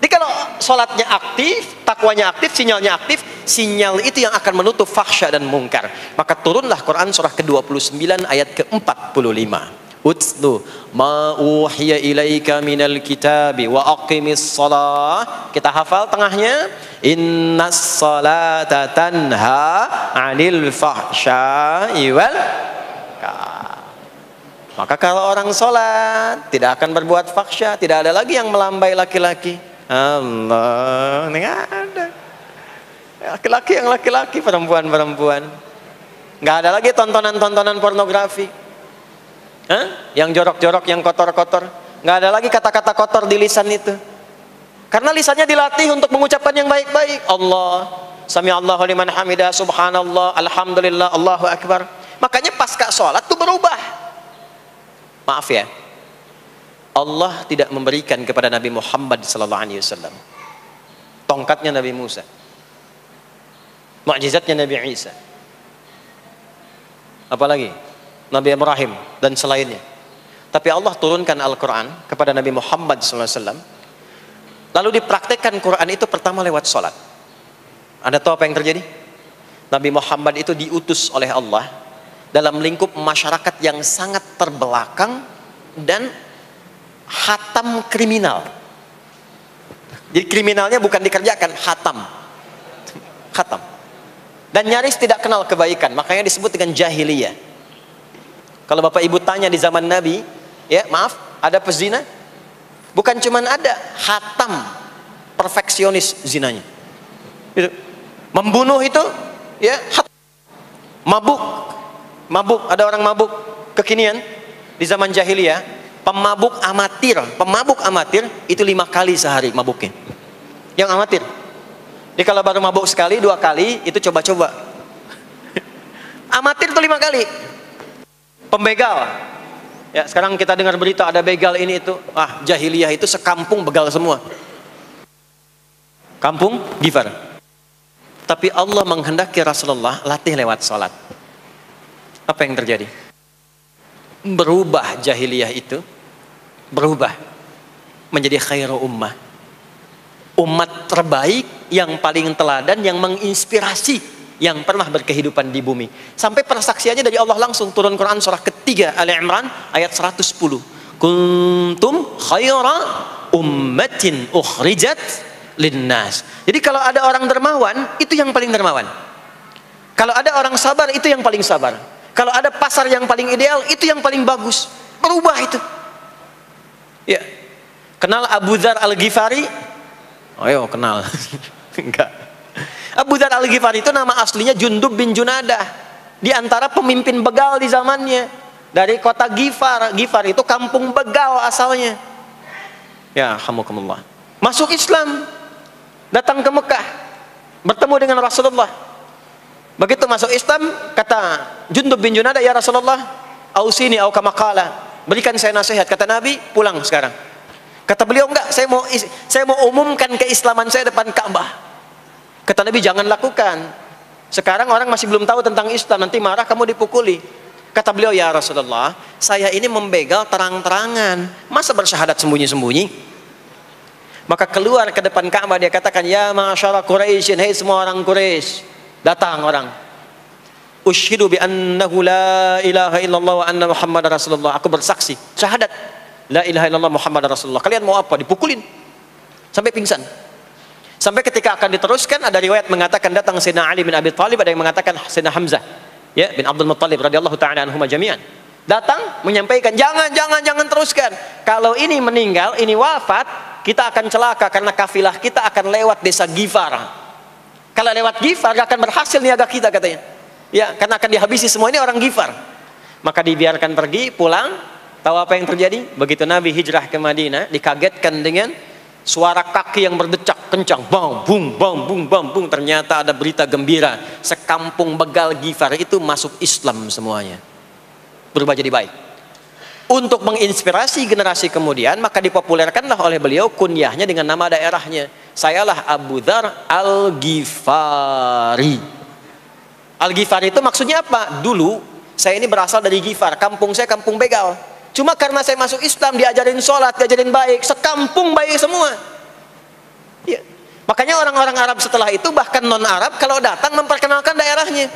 Jadi kalau sholatnya aktif, takwanya aktif, sinyalnya aktif, sinyal itu yang akan menutup fahsya dan mungkar. Maka turunlah Quran surah ke-29 ayat ke-45. Utslu ma uhiya ilaika minal kitabi wa aqimis shalah. Kita hafal tengahnya, innas salata tanha 'anil fahsya'i wal munkar. Maka kalau orang sholat tidak akan berbuat fahsya, tidak ada lagi yang melambai laki-laki. Allah, ini ada laki-laki yang laki-laki, perempuan-perempuan. Nggak ada lagi tontonan-tontonan pornografi, yang jorok-jorok, yang kotor-kotor. Nggak ada lagi kata-kata kotor di lisan itu, karena lisannya dilatih untuk mengucapkan yang baik-baik. Allah, sami Allahu liman hamidah, subhanallah, alhamdulillah, Allahu akbar. Makanya pasca sholat tuh berubah. Maaf ya, Allah tidak memberikan kepada Nabi Muhammad SAW tongkatnya Nabi Musa, mukjizatnya Nabi Isa, apalagi Nabi Ibrahim dan selainnya. Tapi Allah turunkan Al-Quran kepada Nabi Muhammad SAW, lalu dipraktekkan Quran itu pertama lewat sholat. Anda tahu apa yang terjadi? Nabi Muhammad itu diutus oleh Allah dalam lingkup masyarakat yang sangat terbelakang dan hatam kriminal. Jadi kriminalnya bukan dikerjakan, hatam. Dan nyaris tidak kenal kebaikan, makanya disebut dengan jahiliyah. Kalau Bapak Ibu tanya di zaman Nabi, ya maaf, ada pezina? Bukan cuman ada, hatam, perfeksionis zinanya. Itu. Membunuh itu, ya, mabuk, ada orang mabuk kekinian di zaman jahiliyah, pemabuk amatir itu 5 kali sehari mabuknya. Yang amatir. Jadi kalau baru mabuk sekali, 2 kali, itu coba-coba. Amatir itu 5 kali. Pembegal. Ya, sekarang kita dengar berita ada begal ini itu. Ah, jahiliyah itu sekampung begal semua. Kampung Gifar. Tapi Allah menghendaki Rasulullah latih lewat salat. Apa yang terjadi? Berubah jahiliyah itu, berubah menjadi khairu ummah. Umat terbaik yang paling teladan, yang menginspirasi, yang pernah berkehidupan di bumi. Sampai persaksiannya dari Allah langsung, turun Quran surah ketiga Ali Imran ayat 110. Kuntum khaira ummatin ukhrijat linnas. Jadi kalau ada orang dermawan, itu yang paling dermawan. Kalau ada orang sabar, itu yang paling sabar. Kalau ada pasar yang paling ideal, itu yang paling bagus. Berubah itu. Ya. Kenal Abu Dzar Al-Ghifari? Oh, yo, kenal. Enggak. Abu Dzar Al-Ghifari itu nama aslinya Jundub bin Junadah. Di antara pemimpin begal di zamannya. Dari kota Ghifar. Ghifar itu kampung begal asalnya. Ya, alhamdulillah. Masuk Islam. Datang ke Mekah. Bertemu dengan Rasulullah. Begitu masuk Islam, kata Jundub bin Junadah, ya Rasulullah, ausini au kama qala. Berikan saya nasihat. Kata Nabi, pulang sekarang. Kata beliau, enggak, saya mau umumkan keislaman saya depan Ka'bah. Kata Nabi, jangan lakukan. Sekarang orang masih belum tahu tentang Islam, nanti marah kamu dipukuli. Kata beliau, ya Rasulullah, saya ini membegal terang-terangan, masa bersyahadat sembunyi-sembunyi? Maka keluar ke depan Ka'bah, dia katakan, ya ma'asyara Quraisyin, hei semua orang Quraisy. Datang orang. Ushidu bi annahu la ilaha illallah wa anna Muhammad Rasulullah. Aku bersaksi, syahadat la ilaha illallah Muhammad Rasulullah. Kalian mau apa? Dipukulin sampai pingsan. Sampai ketika akan diteruskan, ada riwayat mengatakan datang Sayyidina Ali bin Abi Thalib, ada yang mengatakan Sayyidina Hamzah, ya, bin Abdul Muttalib radhiyallahu ta'ala anhuma jami'an. Datang menyampaikan, jangan teruskan. Kalau ini meninggal, ini wafat, kita akan celaka karena kafilah kita akan lewat desa Ghifar. Kalau lewat Ghifar akan berhasil niaga kita, katanya. Ya, karena akan dihabisi semua ini orang Ghifar. Maka dibiarkan pergi, pulang. Tahu apa yang terjadi? Begitu Nabi hijrah ke Madinah, dikagetkan dengan suara kaki yang berdecak kencang, bang bung bang bung bang bung. Ternyata ada berita gembira, sekampung begal Ghifar itu masuk Islam semuanya, berubah jadi baik. Untuk menginspirasi generasi kemudian, maka dipopulerkanlah oleh beliau kunyahnya dengan nama daerahnya. Sayalah Abu Dzar Al-Ghifari. Al-Ghifari itu maksudnya apa? Dulu saya ini berasal dari Ghifar, kampung saya kampung begal. Cuma karena saya masuk Islam, diajarin sholat, diajarin baik, sekampung baik semua. Ya. Makanya orang-orang Arab setelah itu, bahkan non-Arab, kalau datang memperkenalkan daerahnya.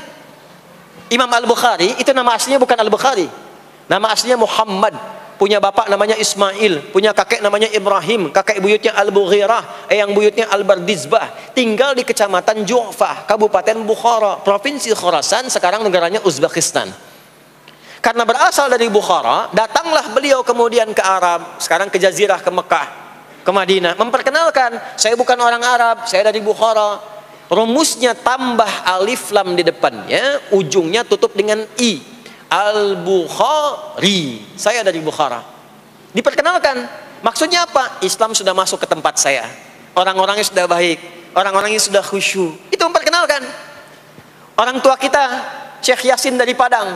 Imam Al-Bukhari, itu nama aslinya bukan Al-Bukhari. Nama aslinya Muhammad. Punya bapak namanya Ismail, punya kakek namanya Ibrahim, kakek buyutnya Al-Bughirah, yang buyutnya Al-Bardizbah. Tinggal di kecamatan Ju'fah, Kabupaten Bukhara, Provinsi Khorasan, sekarang negaranya Uzbekistan. Karena berasal dari Bukhara, datanglah beliau kemudian ke Arab, sekarang ke Jazirah, ke Mekah, ke Madinah, memperkenalkan, saya bukan orang Arab, saya dari Bukhara. Rumusnya tambah alif lam di depannya, ujungnya tutup dengan i. Al-Bukhari, saya dari Bukhara. Diperkenalkan, maksudnya apa? Islam sudah masuk ke tempat saya, orang-orangnya sudah baik, orang-orangnya sudah khusyuk. Itu memperkenalkan. Orang tua kita, Syekh Yasin dari Padang,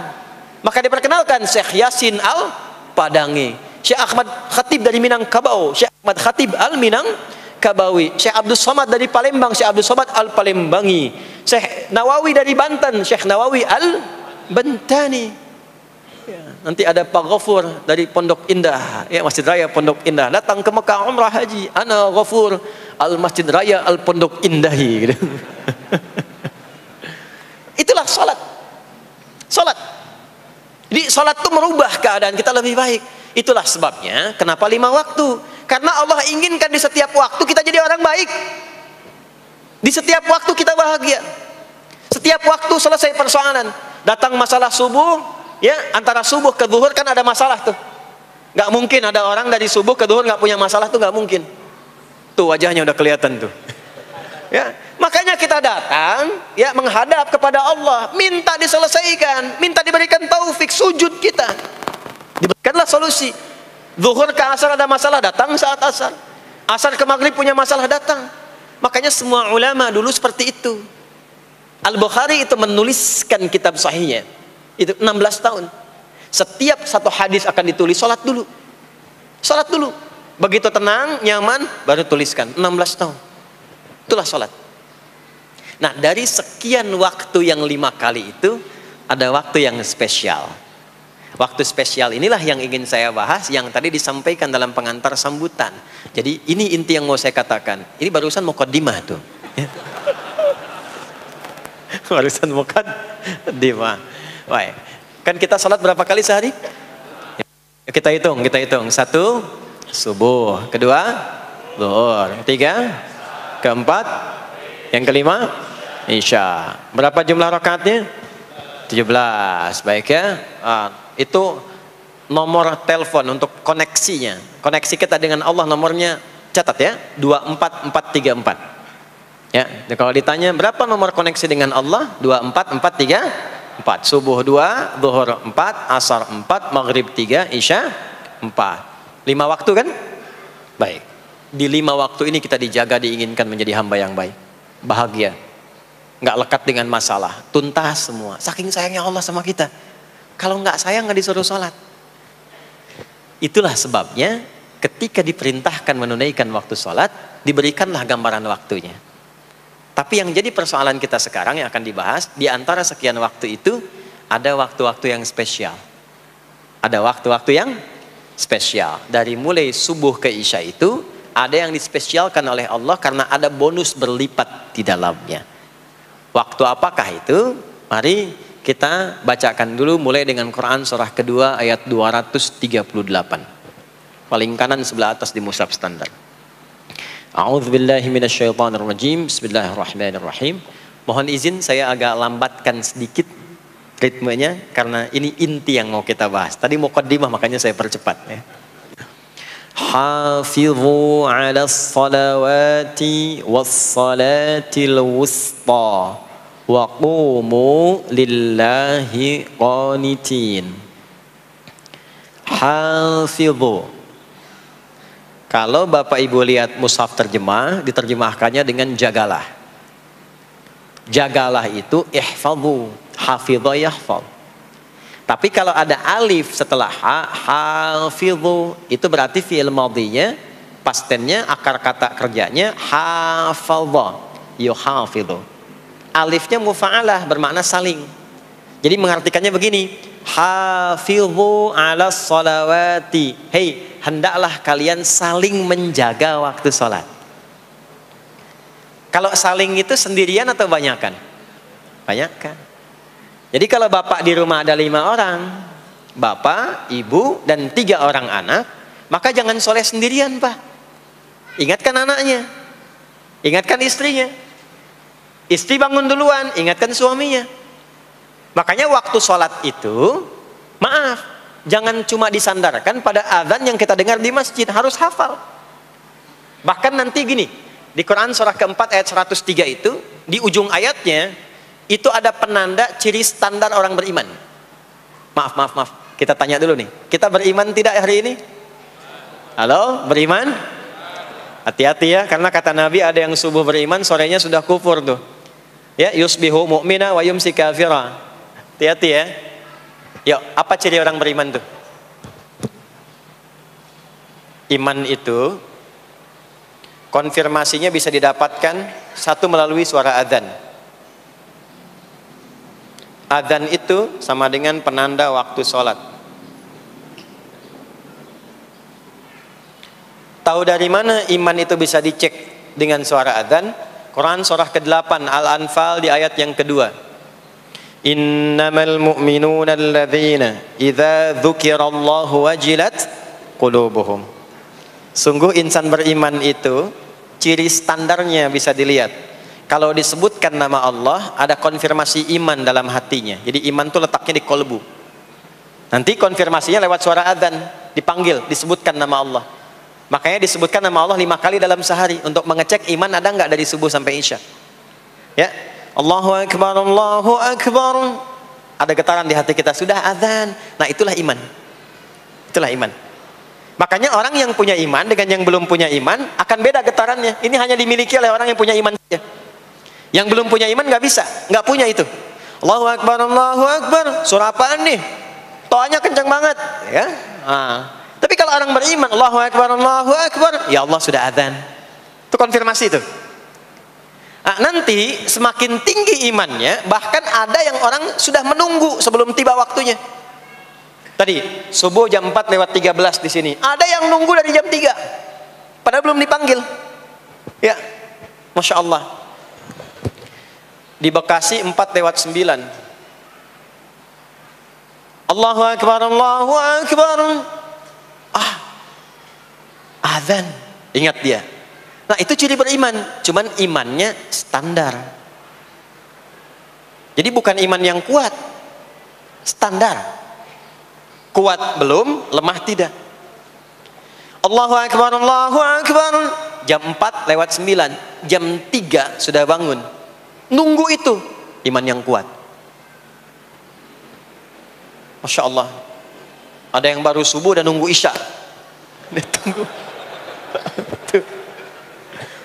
maka diperkenalkan Syekh Yasin Al-Padangi. Syekh Ahmad Khatib dari Minangkabau, Syekh Ahmad Khatib Al-Minangkabawi. Syekh Abdul Somad dari Palembang, Syekh Abdul Somad Al-Palembangi. Syekh Nawawi dari Banten, Syekh Nawawi Al-Bantani. Ya, nanti ada Pak Ghafur dari Pondok Indah, ya, Masjid Raya Pondok Indah. Datang ke Mekah umrah haji, ana Ghafur Al-Masjid Raya Al-Pondok Indahi. Gitu. Itulah salat. Salat. Jadi salat itu merubah keadaan kita lebih baik. Itulah sebabnya kenapa 5 waktu. Karena Allah inginkan di setiap waktu kita jadi orang baik. Di setiap waktu kita bahagia. Setiap waktu selesai persoalan. Datang masalah subuh, ya, antara subuh ke zuhur kan ada masalah tuh. Nggak mungkin ada orang dari subuh ke duhur nggak punya masalah, tuh nggak mungkin. Tuh wajahnya udah kelihatan tuh. Ya, makanya kita datang ya menghadap kepada Allah, minta diselesaikan, minta diberikan taufik, sujud kita. Diberikanlah solusi. Zuhur ke asar ada masalah, datang saat asar. Asar ke maghrib punya masalah, datang. Makanya semua ulama dulu seperti itu. Al-Bukhari itu menuliskan kitab sahihnya itu 16 tahun. Setiap satu hadis akan ditulis, sholat dulu. Sholat dulu. Begitu tenang, nyaman, baru tuliskan. 16 tahun. Itulah sholat. Nah, dari sekian waktu yang 5 kali itu, ada waktu yang spesial. Waktu spesial inilah yang ingin saya bahas, yang tadi disampaikan dalam pengantar sambutan. Jadi ini inti yang mau saya katakan. Ini barusan muqaddimah tuh. Barusan muqaddimah. Baik. Kan kita sholat berapa kali sehari? Kita hitung. 1, subuh. 2, zuhur. 3, keempat, yang kelima, isya. Berapa jumlah rakaatnya? 17. Baik ya. Itu nomor telepon untuk koneksinya. Koneksi kita dengan Allah nomornya catat ya. 24434. Ya. Kalau ditanya berapa nomor koneksi dengan Allah? 24434. Subuh 2, zuhur 4, asar 4, maghrib 3, isya 4. 5 waktu kan? Baik. Di 5 waktu ini kita dijaga, diinginkan menjadi hamba yang baik, bahagia, nggak lekat dengan masalah, tuntas semua. Saking sayangnya Allah sama kita. Kalau nggak sayang nggak disuruh sholat. Itulah sebabnya ketika diperintahkan menunaikan waktu sholat, diberikanlah gambaran waktunya. Tapi yang jadi persoalan kita sekarang yang akan dibahas, di antara sekian waktu itu, ada waktu-waktu yang spesial. Ada waktu-waktu yang spesial. Dari mulai subuh ke isya itu, ada yang dispesialkan oleh Allah karena ada bonus berlipat di dalamnya. Waktu apakah itu? Mari kita bacakan dulu mulai dengan Quran surah kedua ayat 238. Paling kanan sebelah atas di mushaf standar. A'udzubillahi minasyaitonirrajim. Bismillahirrahmanirrahim. Mohon izin saya agak lambatkan sedikit ritmenya karena ini inti yang mau kita bahas. Tadi muqaddimah makanya saya percepat ya. Hafizu 'alas salawati was-salatil wusta wa qumu lillahi qanitin. Hafizu. Kalau Bapak Ibu lihat mushaf terjemah, diterjemahkannya dengan jagalah. Jagalah itu ihfadhu, hafidha yahfadh. Tapi kalau ada alif setelah hafidhu, itu berarti fi'il madhinya, past tense-nya, akar kata kerjanya hafadha, yuhafidhu. Alifnya mufa'alah, bermakna saling. Jadi mengartikannya begini, hafidhu 'alas salawati. Hei, hendaklah kalian saling menjaga waktu sholat. Kalau saling itu sendirian atau banyakan? Banyakan. Jadi kalau bapak di rumah ada 5 orang, bapak, ibu, dan 3 orang anak, maka jangan sholat sendirian pak. Ingatkan anaknya, ingatkan istrinya. Istri bangun duluan, ingatkan suaminya. Makanya waktu sholat itu, maaf, jangan cuma disandarkan pada azan yang kita dengar di masjid, harus hafal. Bahkan nanti gini, di Quran surah keempat ayat 103 itu, di ujung ayatnya, itu ada penanda ciri standar orang beriman. Maaf, kita tanya dulu nih, kita beriman tidak hari ini? Halo, beriman? Hati-hati ya, karena kata Nabi ada yang subuh beriman, sorenya sudah kufur tuh. Ya, yusbihu mu'mina wa yumsi kafira. Hati-hati ya. Yuk, apa ciri orang beriman tuh? Iman itu konfirmasinya bisa didapatkan satu melalui suara adzan. Adzan itu sama dengan penanda waktu sholat. Tahu dari mana iman itu bisa dicek dengan suara adzan? Quran surah ke-8 Al-Anfal di ayat yang kedua. Innamal mu'minuna alladzina idza dzukirallahu wajilat qulubuhum. Sungguh insan beriman itu ciri standarnya bisa dilihat. Kalau disebutkan nama Allah, ada konfirmasi iman dalam hatinya. Jadi iman itu letaknya di kolbu. Nanti konfirmasinya lewat suara adzan. dipanggil, disebutkan nama Allah. Makanya disebutkan nama Allah 5 kali dalam sehari untuk mengecek iman ada nggak dari subuh sampai isya. Ya, Allahu Akbar, Allahu Akbar. Ada getaran di hati kita, sudah azan. Nah, itulah iman. Itulah iman. Makanya orang yang punya iman dengan yang belum punya iman akan beda getarannya. Ini hanya dimiliki oleh orang yang punya iman saja. Yang belum punya iman nggak bisa, nggak punya itu. Allahu Akbar, Allahu Akbar. Surah apaan nih? Toanya kencang banget, ya. Tapi kalau orang beriman, Allahu Akbar, Allahu Akbar, ya Allah sudah adzan. Itu konfirmasi itu. Nanti semakin tinggi imannya, bahkan ada yang orang sudah menunggu sebelum tiba waktunya. Tadi subuh jam 4:13 di sini. Ada yang nunggu dari jam 3, padahal belum dipanggil. Ya, masya Allah. Di Bekasi 4:09. Allahu Akbar, Allahu Akbar. Azan. Ingat dia. Nah, itu ciri beriman. Cuman imannya standar. Jadi bukan iman yang kuat. Standar. Kuat belum, lemah tidak. Allahu Akbar, Allahu Akbar. Jam 4:09. Jam 3 sudah bangun. Nunggu itu. Iman yang kuat. Masya Allah. Ada yang baru subuh dan nunggu isya. Tunggu.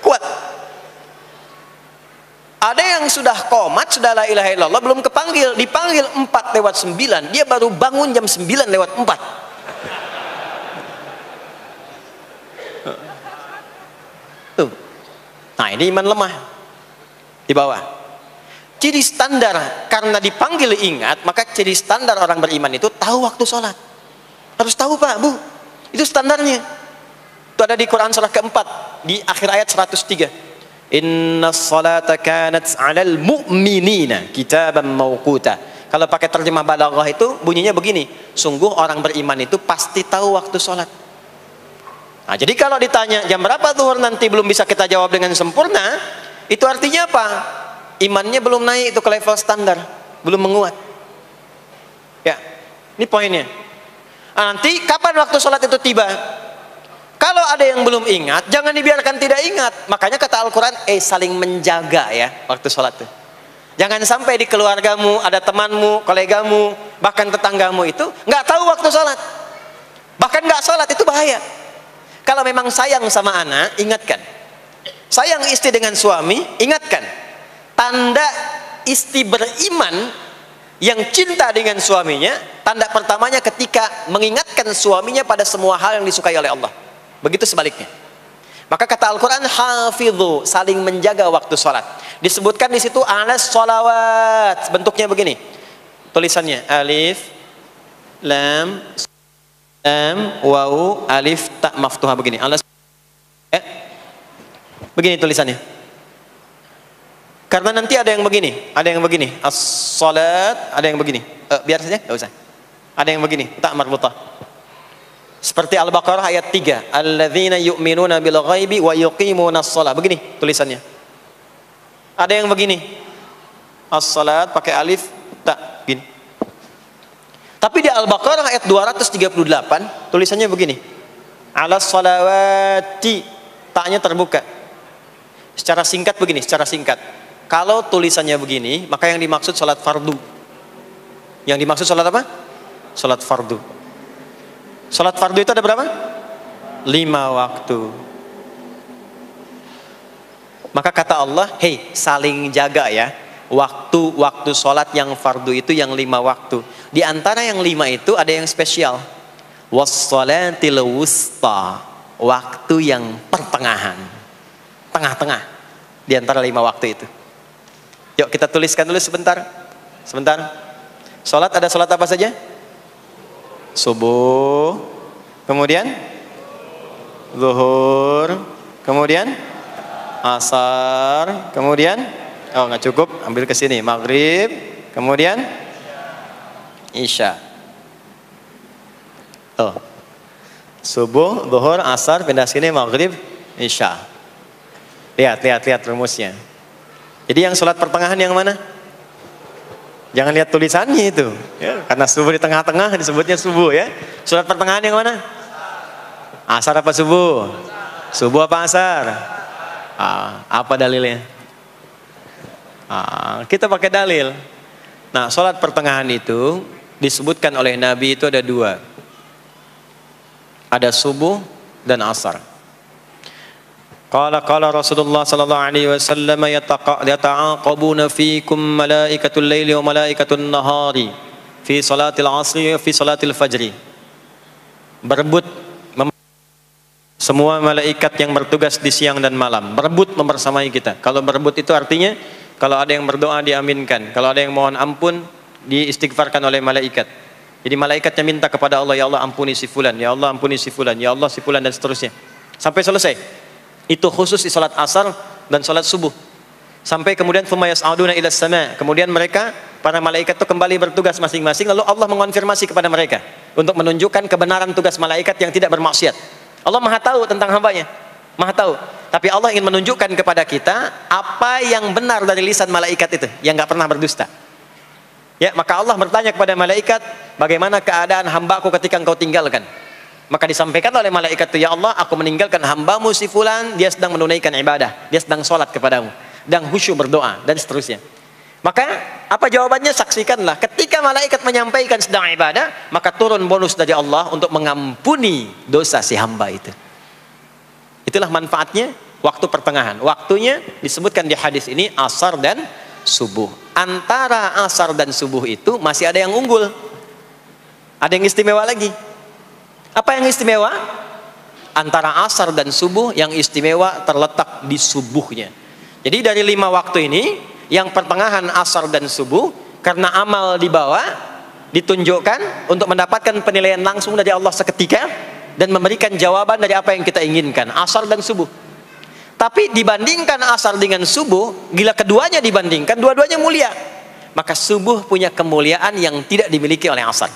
Kuat. Ada yang sudah qomat, sudah la ilaha illallah, belum kepanggil, dipanggil 4:09, dia baru bangun jam 9:04. Tuh. Nah, ini iman lemah di bawah. Ciri standar, karena dipanggil ingat, maka ciri standar orang beriman itu tahu waktu sholat. Harus tahu Pak, Bu. Itu standarnya. Itu ada di Quran surah keempat, di akhir ayat 103. Inna salata kanat 'alal mu'minina kitaban mawquta. Kalau pakai terjemah balaghah itu bunyinya begini, sungguh orang beriman itu pasti tahu waktu sholat. Nah, jadi kalau ditanya jam berapa zuhur nanti belum bisa kita jawab dengan sempurna, itu artinya apa? Imannya belum naik itu ke level standar, belum menguat. Ya, ini poinnya. Nanti kapan waktu sholat itu tiba? Kalau ada yang belum ingat, jangan dibiarkan tidak ingat. Makanya kata Al-Quran, saling menjaga ya waktu sholat itu. Jangan sampai di keluargamu, ada temanmu, kolegamu, bahkan tetanggamu itu nggak tahu waktu sholat. Bahkan nggak sholat, itu bahaya. Kalau memang sayang sama anak, ingatkan. Sayang istri dengan suami, ingatkan. Tanda istri beriman yang cinta dengan suaminya, tanda pertamanya ketika mengingatkan suaminya pada semua hal yang disukai oleh Allah. Begitu sebaliknya. Maka kata Al-Quran, hafidhu, saling menjaga waktu sholat. Disebutkan di situ alas sholawat. Bentuknya begini. Tulisannya alif, lam, waw, alif, tak maftuha begini. Alas, begini tulisannya. Karena nanti ada yang begini, as-sholat, ada yang begini. Biar saja, nggak usah. Ada yang begini, tak marbutah. Seperti Al-Baqarah ayat 3, alladzina yu'minuna bil ghaibi wa yuqimunas shalah. Begini tulisannya. Ada yang begini, as-salat pakai alif, tak, gini. Tapi di Al-Baqarah ayat 238 tulisannya begini, alas salawati, taknya terbuka. Secara singkat begini, secara singkat. Kalau tulisannya begini, maka yang dimaksud salat fardu. Yang dimaksud salat apa? Salat fardu. Salat fardu itu ada berapa? 5 waktu. Maka kata Allah, hei, saling jaga ya. Waktu salat yang fardu itu yang 5 waktu. Di antara yang 5 itu ada yang spesial. Was-shalatil wusta, waktu yang pertengahan. Tengah-tengah. Di antara 5 waktu itu. Yuk kita tuliskan dulu sebentar. Salat ada salat apa saja? Subuh, kemudian zuhur, kemudian asar, kemudian nggak cukup, ambil ke sini, maghrib, kemudian isya. Subuh, zuhur, asar, pindah sini, maghrib, isya. Lihat rumusnya. Jadi yang sholat pertengahan yang mana? Jangan lihat tulisannya itu, ya, karena subuh di tengah-tengah disebutnya subuh ya. Sholat pertengahan yang mana? Asar apa subuh? Subuh apa asar? Apa dalilnya? Kita pakai dalil. Nah, sholat pertengahan itu disebutkan oleh Nabi itu ada dua. Ada subuh dan asar. Qala Rasulullah sallallahu alaihi wasallam yata'aqabuna fiikum malaikatul laili wa malaikatun nahari fi salatil asri wa fi salatil fajri. Berebut semua malaikat yang bertugas di siang dan malam, berebut membersamai kita. Kalau berebut itu artinya kalau ada yang berdoa diaminkan, kalau ada yang mohon ampun diistighfarkan oleh malaikat. Jadi malaikatnya minta kepada Allah, ya Allah ampuni si fulan, ya Allah ampuni si fulan, ya Allah si fulan, dan seterusnya sampai selesai. Itu khusus di salat asar dan salat subuh. Sampai kemudian thumma yas'aduna ila sama. Kemudian mereka para malaikat itu kembali bertugas masing-masing, lalu Allah mengonfirmasi kepada mereka untuk menunjukkan kebenaran tugas malaikat yang tidak bermaksiat. Allah Maha tahu tentang hambanya, Maha tahu. Tapi Allah ingin menunjukkan kepada kita apa yang benar dari lisan malaikat itu yang nggak pernah berdusta. Ya, maka Allah bertanya kepada malaikat, bagaimana keadaan hambaku ketika engkau tinggalkan? Maka disampaikan oleh malaikat itu, ya Allah, aku meninggalkan hambamu si fulan, dia sedang menunaikan ibadah, dia sedang sholat kepadamu, dan khusyuk berdoa, dan seterusnya. Maka apa jawabannya? Saksikanlah, ketika malaikat menyampaikan sedang ibadah, maka turun bonus dari Allah untuk mengampuni dosa si hamba itu. Itulah manfaatnya waktu pertengahan. Waktunya disebutkan di hadis ini asar dan subuh. Antara asar dan subuh itu masih ada yang unggul, ada yang istimewa lagi. Apa yang istimewa? Antara asar dan subuh yang istimewa terletak di subuhnya. Jadi dari 5 waktu ini, yang pertengahan asar dan subuh, karena amal di bawah ditunjukkan untuk mendapatkan penilaian langsung dari Allah seketika dan memberikan jawaban dari apa yang kita inginkan, asar dan subuh. Tapi dibandingkan asar dengan subuh, bila keduanya dibandingkan, dua-duanya mulia. Maka subuh punya kemuliaan yang tidak dimiliki oleh asar.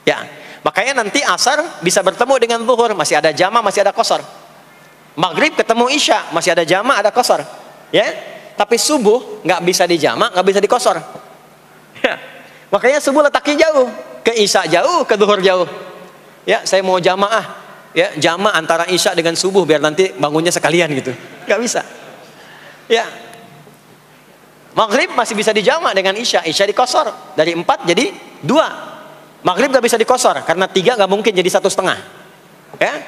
Ya, makanya nanti asar bisa bertemu dengan zuhur, masih ada jama, masih ada qasar. Maghrib ketemu isya, masih ada jama, ada qasar. Ya, tapi subuh nggak bisa di jama, nggak bisa di qasar. Ya, makanya subuh letaknya jauh, ke isya jauh, ke zuhur jauh. Ya, saya mau jamaah, ya jama antara isya dengan subuh biar nanti bangunnya sekalian gitu, nggak bisa. Ya, maghrib masih bisa dijama dengan isya, isya di qasar dari 4 jadi 2. Maghrib gak bisa dikosor karena 3 gak mungkin jadi 1,5. Ya,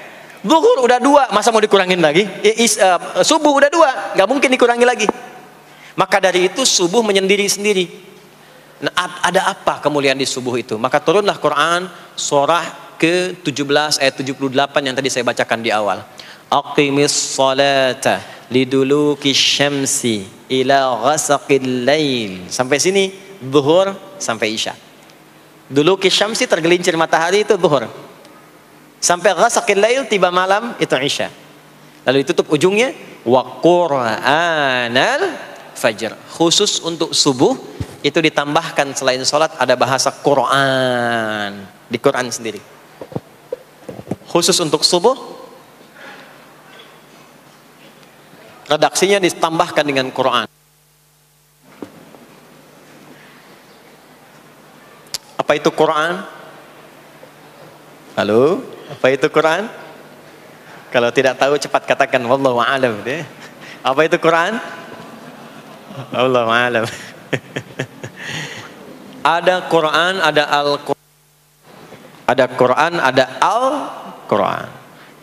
zuhur udah 2, masa mau dikurangin lagi? Subuh udah 2, gak mungkin dikurangi lagi. Maka dari itu subuh menyendiri sendiri. Nah, ada apa kemuliaan di subuh itu? Maka turunlah Quran surah ke-17 ayat 78 yang tadi saya bacakan di awal. Aqimis salata liduluki syamsi ila ghasaqil lail. Sampai sini zuhur sampai isya. Dulu kisyamsi tergelincir matahari itu zuhur. Sampai ghasaqil lail tiba malam itu isya. Lalu ditutup ujungnya wa qur'anal fajr. Khusus untuk subuh itu ditambahkan selain salat ada bahasa Quran di Quran sendiri. Khusus untuk subuh redaksinya ditambahkan dengan Quran. Apa itu Quran? Halo, apa itu Quran? Kalau tidak tahu cepat katakan wallahu a'lam. Apa itu Quran? Wallahu a'lam. Ada Quran, ada Al-Quran. Ada Quran, ada Al-Quran.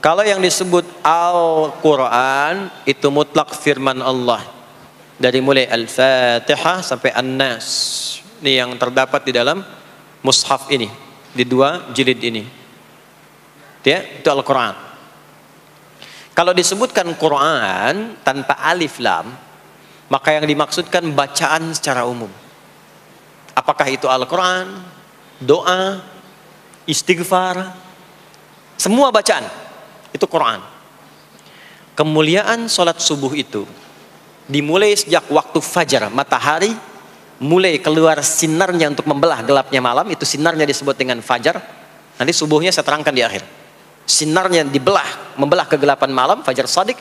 Kalau yang disebut Al-Quran itu mutlak firman Allah. Dari mulai Al-Fatihah sampai An-Nas. Ini yang terdapat di dalam mushaf ini, di 2 jilid ini. Ya, itu Al-Quran. Kalau disebutkan Quran tanpa alif lam, maka yang dimaksudkan bacaan secara umum. Apakah itu Al-Quran, doa, istighfar, semua bacaan itu Quran. Kemuliaan sholat subuh itu dimulai sejak waktu fajar, matahari mulai keluar sinarnya untuk membelah gelapnya malam, itu sinarnya disebut dengan fajar. Nanti subuhnya saya terangkan di akhir. Sinarnya dibelah, membelah kegelapan malam, fajar shadiq.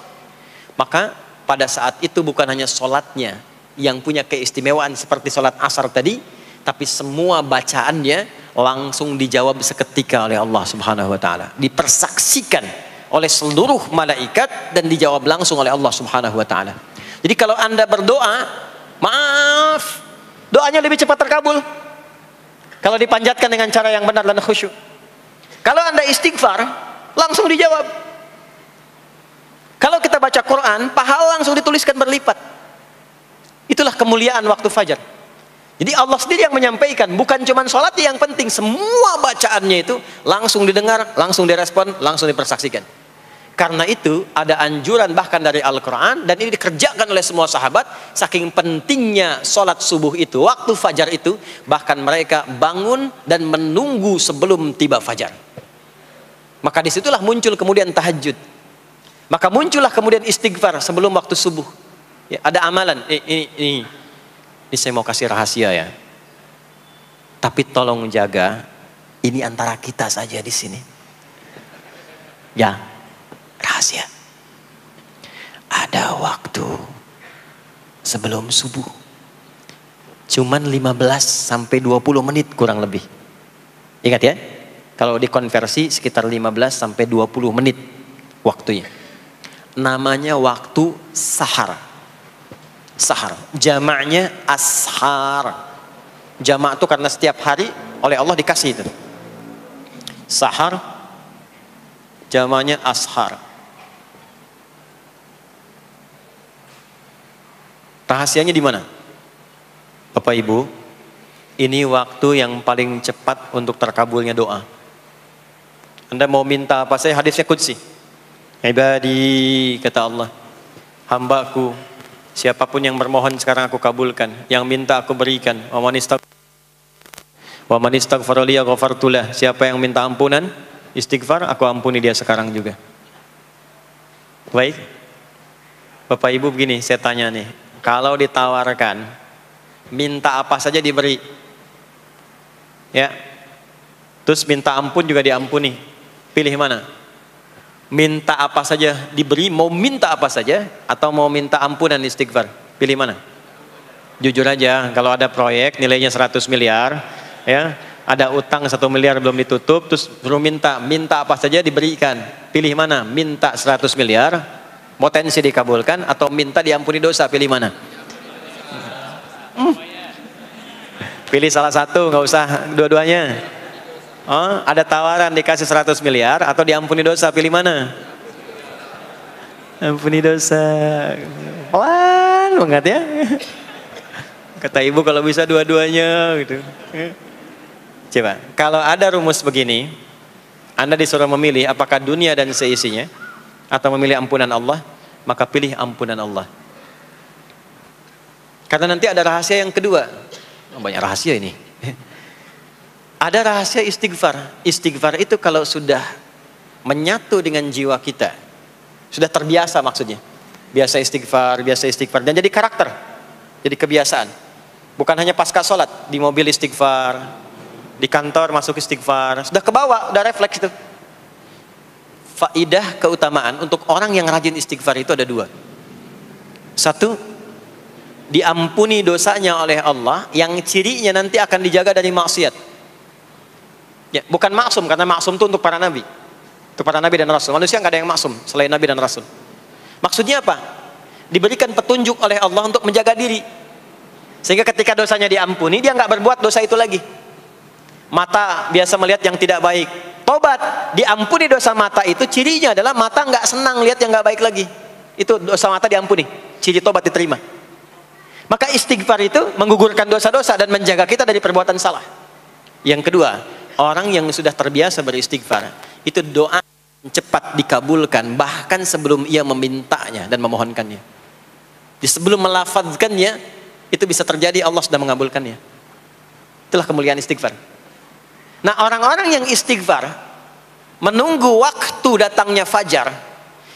Maka pada saat itu bukan hanya sholatnya yang punya keistimewaan seperti sholat asar tadi, tapi semua bacaannya langsung dijawab seketika oleh Allah Subhanahu wa taala. Dipersaksikan oleh seluruh malaikat dan dijawab langsung oleh Allah Subhanahu wa taala. Jadi kalau Anda berdoa, maaf, doanya lebih cepat terkabul kalau dipanjatkan dengan cara yang benar dan khusyuk. Kalau Anda istighfar, langsung dijawab. Kalau kita baca Quran, pahala langsung dituliskan berlipat. Itulah kemuliaan waktu fajar. Jadi Allah sendiri yang menyampaikan, bukan cuma sholat yang penting, semua bacaannya itu langsung didengar, langsung direspon, langsung dipersaksikan. Karena itu ada anjuran bahkan dari Al-Quran, dan ini dikerjakan oleh semua sahabat, saking pentingnya sholat subuh itu, waktu fajar itu, bahkan mereka bangun dan menunggu sebelum tiba fajar. Maka disitulah muncul kemudian tahajud. Maka muncullah kemudian istighfar sebelum waktu subuh. Ya, ada amalan, ini saya mau kasih rahasia ya. Tapi tolong jaga, ini antara kita saja di sini. Ya, rahasia. Ada waktu sebelum subuh. Cuman 15 sampai 20 menit kurang lebih. Ingat ya, kalau dikonversi sekitar 15 sampai 20 menit waktunya. Namanya waktu sahar. Sahar, jamaknya ashar. Jamak itu karena setiap hari oleh Allah dikasih itu. Sahar, jamaknya ashar. Rahasianya di mana? Bapak Ibu, ini waktu yang paling cepat untuk terkabulnya doa. Anda mau minta apa saja, hadisnya qudsi. Ibadi, kata Allah, hambaku, siapapun yang bermohon sekarang aku kabulkan, yang minta aku berikan. Wa man istaghfara li ghafartu lah. Siapa yang minta ampunan, istighfar, aku ampuni dia sekarang juga. Baik. Bapak Ibu begini, saya tanya nih, kalau ditawarkan minta apa saja diberi. Ya. Terus minta ampun juga diampuni. Pilih mana? Minta apa saja diberi, mau minta apa saja, atau mau minta ampunan istighfar? Pilih mana? Jujur aja, kalau ada proyek nilainya 100 miliar, ya, ada utang 1 miliar belum ditutup, terus suruh minta apa saja diberikan. Pilih mana? Minta 100 miliar, potensi dikabulkan, atau minta diampuni dosa? Pilih mana? Pilih salah satu, nggak usah dua-duanya. Oh, ada tawaran dikasih 100 miliar atau diampuni dosa, pilih mana? Ampuni dosa. Pelan banget ya. Kata ibu kalau bisa dua-duanya gitu. Coba, kalau ada rumus begini, Anda disuruh memilih apakah dunia dan seisinya atau memilih ampunan Allah, maka pilih ampunan Allah. Karena nanti ada rahasia yang kedua. Banyak rahasia ini. Ada rahasia istighfar. Istighfar itu kalau sudah menyatu dengan jiwa kita, sudah terbiasa maksudnya. Biasa istighfar, dan jadi karakter. Jadi kebiasaan. Bukan hanya pasca sholat, di mobil istighfar, di kantor masuk istighfar, sudah kebawa, udah refleks itu. Faidah keutamaan untuk orang yang rajin istighfar itu ada dua. Satu, diampuni dosanya oleh Allah, yang cirinya nanti akan dijaga dari maksiat. Ya, bukan maksum, karena maksum itu untuk para nabi. Untuk para nabi dan rasul. Manusia nggak ada yang maksum selain nabi dan rasul. Maksudnya apa? Diberikan petunjuk oleh Allah untuk menjaga diri. Sehingga ketika dosanya diampuni, dia nggak berbuat dosa itu lagi. Mata biasa melihat yang tidak baik. Tobat, diampuni dosa mata itu, cirinya adalah mata nggak senang lihat yang nggak baik lagi. Itu dosa mata diampuni. Ciri tobat diterima. Maka istighfar itu menggugurkan dosa-dosa dan menjaga kita dari perbuatan salah. Yang kedua, orang yang sudah terbiasa beristighfar, itu doa cepat dikabulkan, bahkan sebelum ia memintanya dan memohonkannya. Jadi sebelum melafazkannya, itu bisa terjadi Allah sudah mengabulkannya. Itulah kemuliaan istighfar. Nah, orang-orang yang istighfar, menunggu waktu datangnya fajar,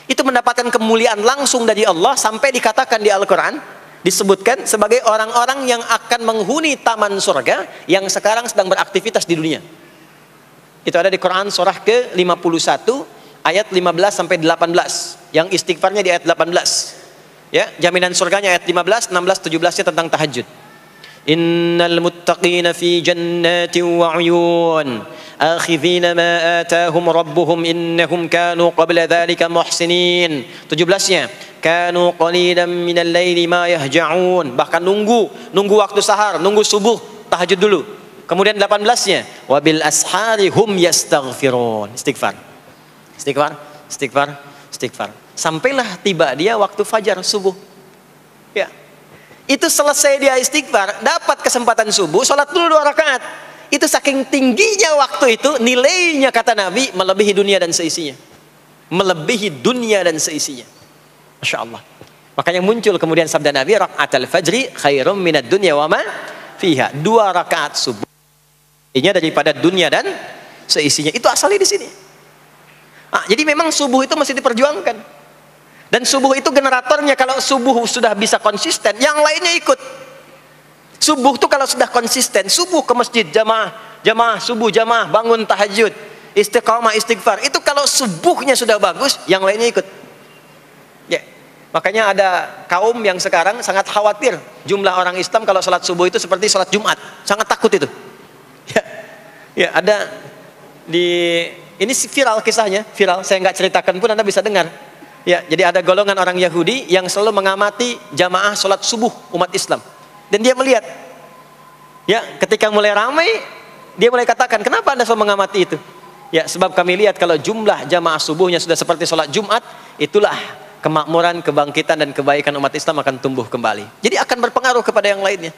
itu mendapatkan kemuliaan langsung dari Allah, sampai dikatakan di Al-Quran, disebutkan sebagai orang-orang yang akan menghuni taman surga, yang sekarang sedang beraktivitas di dunia. Itu ada di Quran surah ke-51 ayat 15 sampai 18. Yang istighfarnya di ayat 18. Ya, jaminan surganya ayat 15, 16, 17-nya tentang tahajud. Innal muttaqina fi jannatin wa 'uyun akhidhina ma atahum rabbuhum innahum kanu qabla dhalika muhsinin. 17-nya kanu qalilan minal laili ma yahja'un, bahkan nunggu waktu sahar, nunggu subuh, tahajud dulu. Kemudian 18-nya wabil ashari hum yastaghfirun, istighfar. Sampailah tiba dia waktu fajar subuh. Ya. Itu selesai dia istighfar, dapat kesempatan subuh, salat dulu 2 rakaat. Itu saking tingginya waktu itu, nilainya kata Nabi melebihi dunia dan seisinya. Melebihi dunia dan seisinya. Masya Allah. Makanya muncul kemudian sabda Nabi, raka'atul fajri khairum minad dunya wa ma fiha. 2 rakaat subuh ini daripada dunia dan seisinya. Itu asalnya di sini. Jadi memang subuh itu masih diperjuangkan. Dan subuh itu generatornya, kalau subuh sudah bisa konsisten, yang lainnya ikut. Subuh itu kalau sudah konsisten, subuh ke masjid jamaah, subuh jamaah, bangun tahajud, istiqamah, istighfar. Itu kalau subuhnya sudah bagus, yang lainnya ikut. Ya. Makanya ada kaum yang sekarang sangat khawatir jumlah orang Islam kalau sholat subuh itu seperti sholat Jumat, sangat takut itu. Ya, ada ini viral kisahnya, viral. Saya nggak ceritakan pun Anda bisa dengar. Ya, jadi ada golongan orang Yahudi yang selalu mengamati jamaah sholat subuh umat Islam. Dan dia melihat, ya, ketika mulai ramai, dia mulai katakan, kenapa Anda selalu mengamati itu? Ya, sebab kami lihat kalau jumlah jamaah subuhnya sudah seperti sholat Jumat, itulah kemakmuran, kebangkitan dan kebaikan umat Islam akan tumbuh kembali. Jadi akan berpengaruh kepada yang lainnya.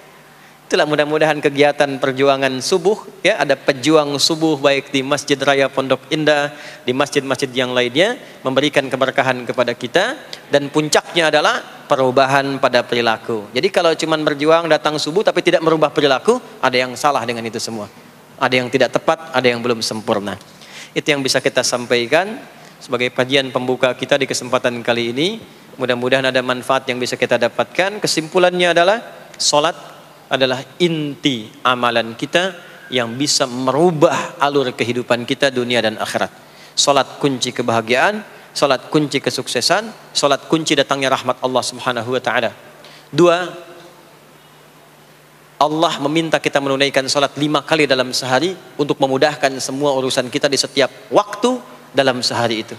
Itulah mudah-mudahan kegiatan perjuangan subuh, ya, ada pejuang subuh baik di Masjid Raya Pondok Indah, di masjid-masjid yang lainnya, memberikan keberkahan kepada kita, dan puncaknya adalah perubahan pada perilaku. Jadi kalau cuma berjuang datang subuh tapi tidak merubah perilaku, ada yang salah dengan itu semua. Ada yang tidak tepat, ada yang belum sempurna. Itu yang bisa kita sampaikan sebagai kajian pembuka kita di kesempatan kali ini. Mudah-mudahan ada manfaat yang bisa kita dapatkan. Kesimpulannya adalah salat adalah inti amalan kita yang bisa merubah alur kehidupan kita dunia dan akhirat. Salat kunci kebahagiaan, salat kunci kesuksesan, salat kunci datangnya rahmat Allah Subhanahu wa taala. 2, Allah meminta kita menunaikan salat 5 kali dalam sehari untuk memudahkan semua urusan kita di setiap waktu dalam sehari itu.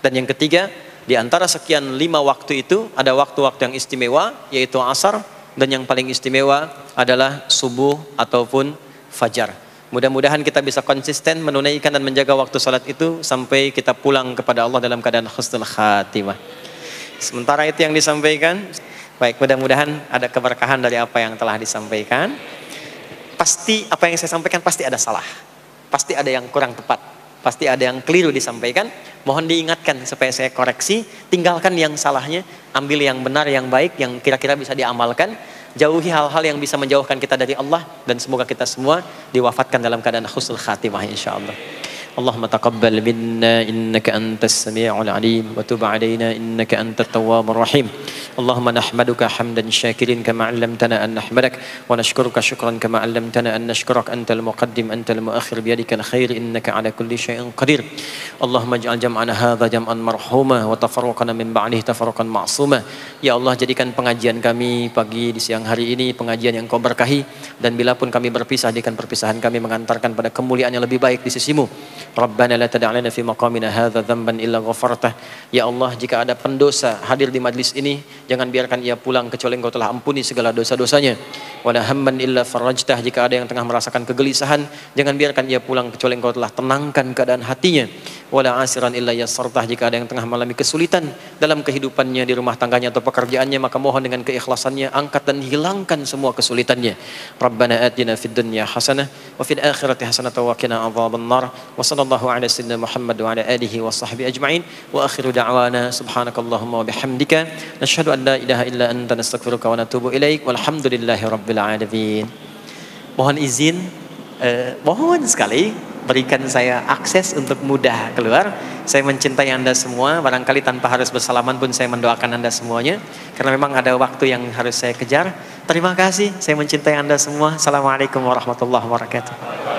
Dan yang ketiga, di antara sekian 5 waktu itu ada waktu-waktu yang istimewa, yaitu asar, dan yang paling istimewa adalah subuh ataupun fajar. Mudah-mudahan kita bisa konsisten menunaikan dan menjaga waktu salat itu sampai kita pulang kepada Allah dalam keadaan husnul khatimah. Sementara itu yang disampaikan. Baik, mudah-mudahan ada keberkahan dari apa yang telah disampaikan. Pasti apa yang saya sampaikan pasti ada salah. Pasti ada yang kurang tepat. Pasti ada yang keliru disampaikan. Mohon diingatkan supaya saya koreksi. Tinggalkan yang salahnya, ambil yang benar, yang baik, yang kira-kira bisa diamalkan. Jauhi hal-hal yang bisa menjauhkan kita dari Allah. Dan semoga kita semua diwafatkan dalam keadaan husnul khatimah insyaallah. Allahumma taqabbal minna innaka antas sami'ul alim wa tub 'alaina innaka antat tawwabur rahim. Allahumma nahmaduka hamdan syakirin kama 'allamtana an nahmadak wa nashkuruka syukran kama 'allamtana an nashkurak antal muqaddim antal muakhir biyadikal khair innaka 'ala kulli syai'in qadir. Allahumma ij'al jam'ana hadza jam'an marhuma wa tafarruqana min ba'dihi tafarruqan ma'suma. Ya Allah, jadikan pengajian kami pagi di siang hari ini pengajian yang Kau berkahi, dan bila pun kami berpisah, jadikan perpisahan kami mengantarkan pada kemuliaan yang lebih baik di sisimu. Rabbana la tada' lana fi maqamina hadza dhanban illa ghafartah. Ya Allah, jika ada pendosa hadir di majlis ini, jangan biarkan ia pulang kecuali Engkau telah ampuni segala dosa-dosanya. Wala hamman illa farajtah. Jika ada yang tengah merasakan kegelisahan, jangan biarkan ia pulang kecuali Engkau telah tenangkan keadaan hatinya. Wala asiran illa yassartah. Jika ada yang tengah mengalami kesulitan dalam kehidupannya, di rumah tangganya atau pekerjaannya, maka mohon dengan keikhlasannya angkat dan hilangkan semua kesulitannya. Rabbana atina fid dunya hasanah wa fil akhirati hasanah wa qina adzabannar. Wa sallallahu ala sayyidina Muhammad wa ala alihi wa sahbihi ajma'in. Wa akhiru da'wana subhanakallahumma wa bihamdika nashhadu an la ilaha illa anta nastaghfiruka wa natubu ilaik. Walhamdulillahi rabbil alamin. Mohon izin, mohon sekali berikan saya akses untuk mudah keluar. Saya mencintai Anda semua, barangkali tanpa harus bersalaman pun saya mendoakan Anda semuanya, karena memang ada waktu yang harus saya kejar. Terima kasih, saya mencintai Anda semua. Assalamualaikum warahmatullahi wabarakatuh.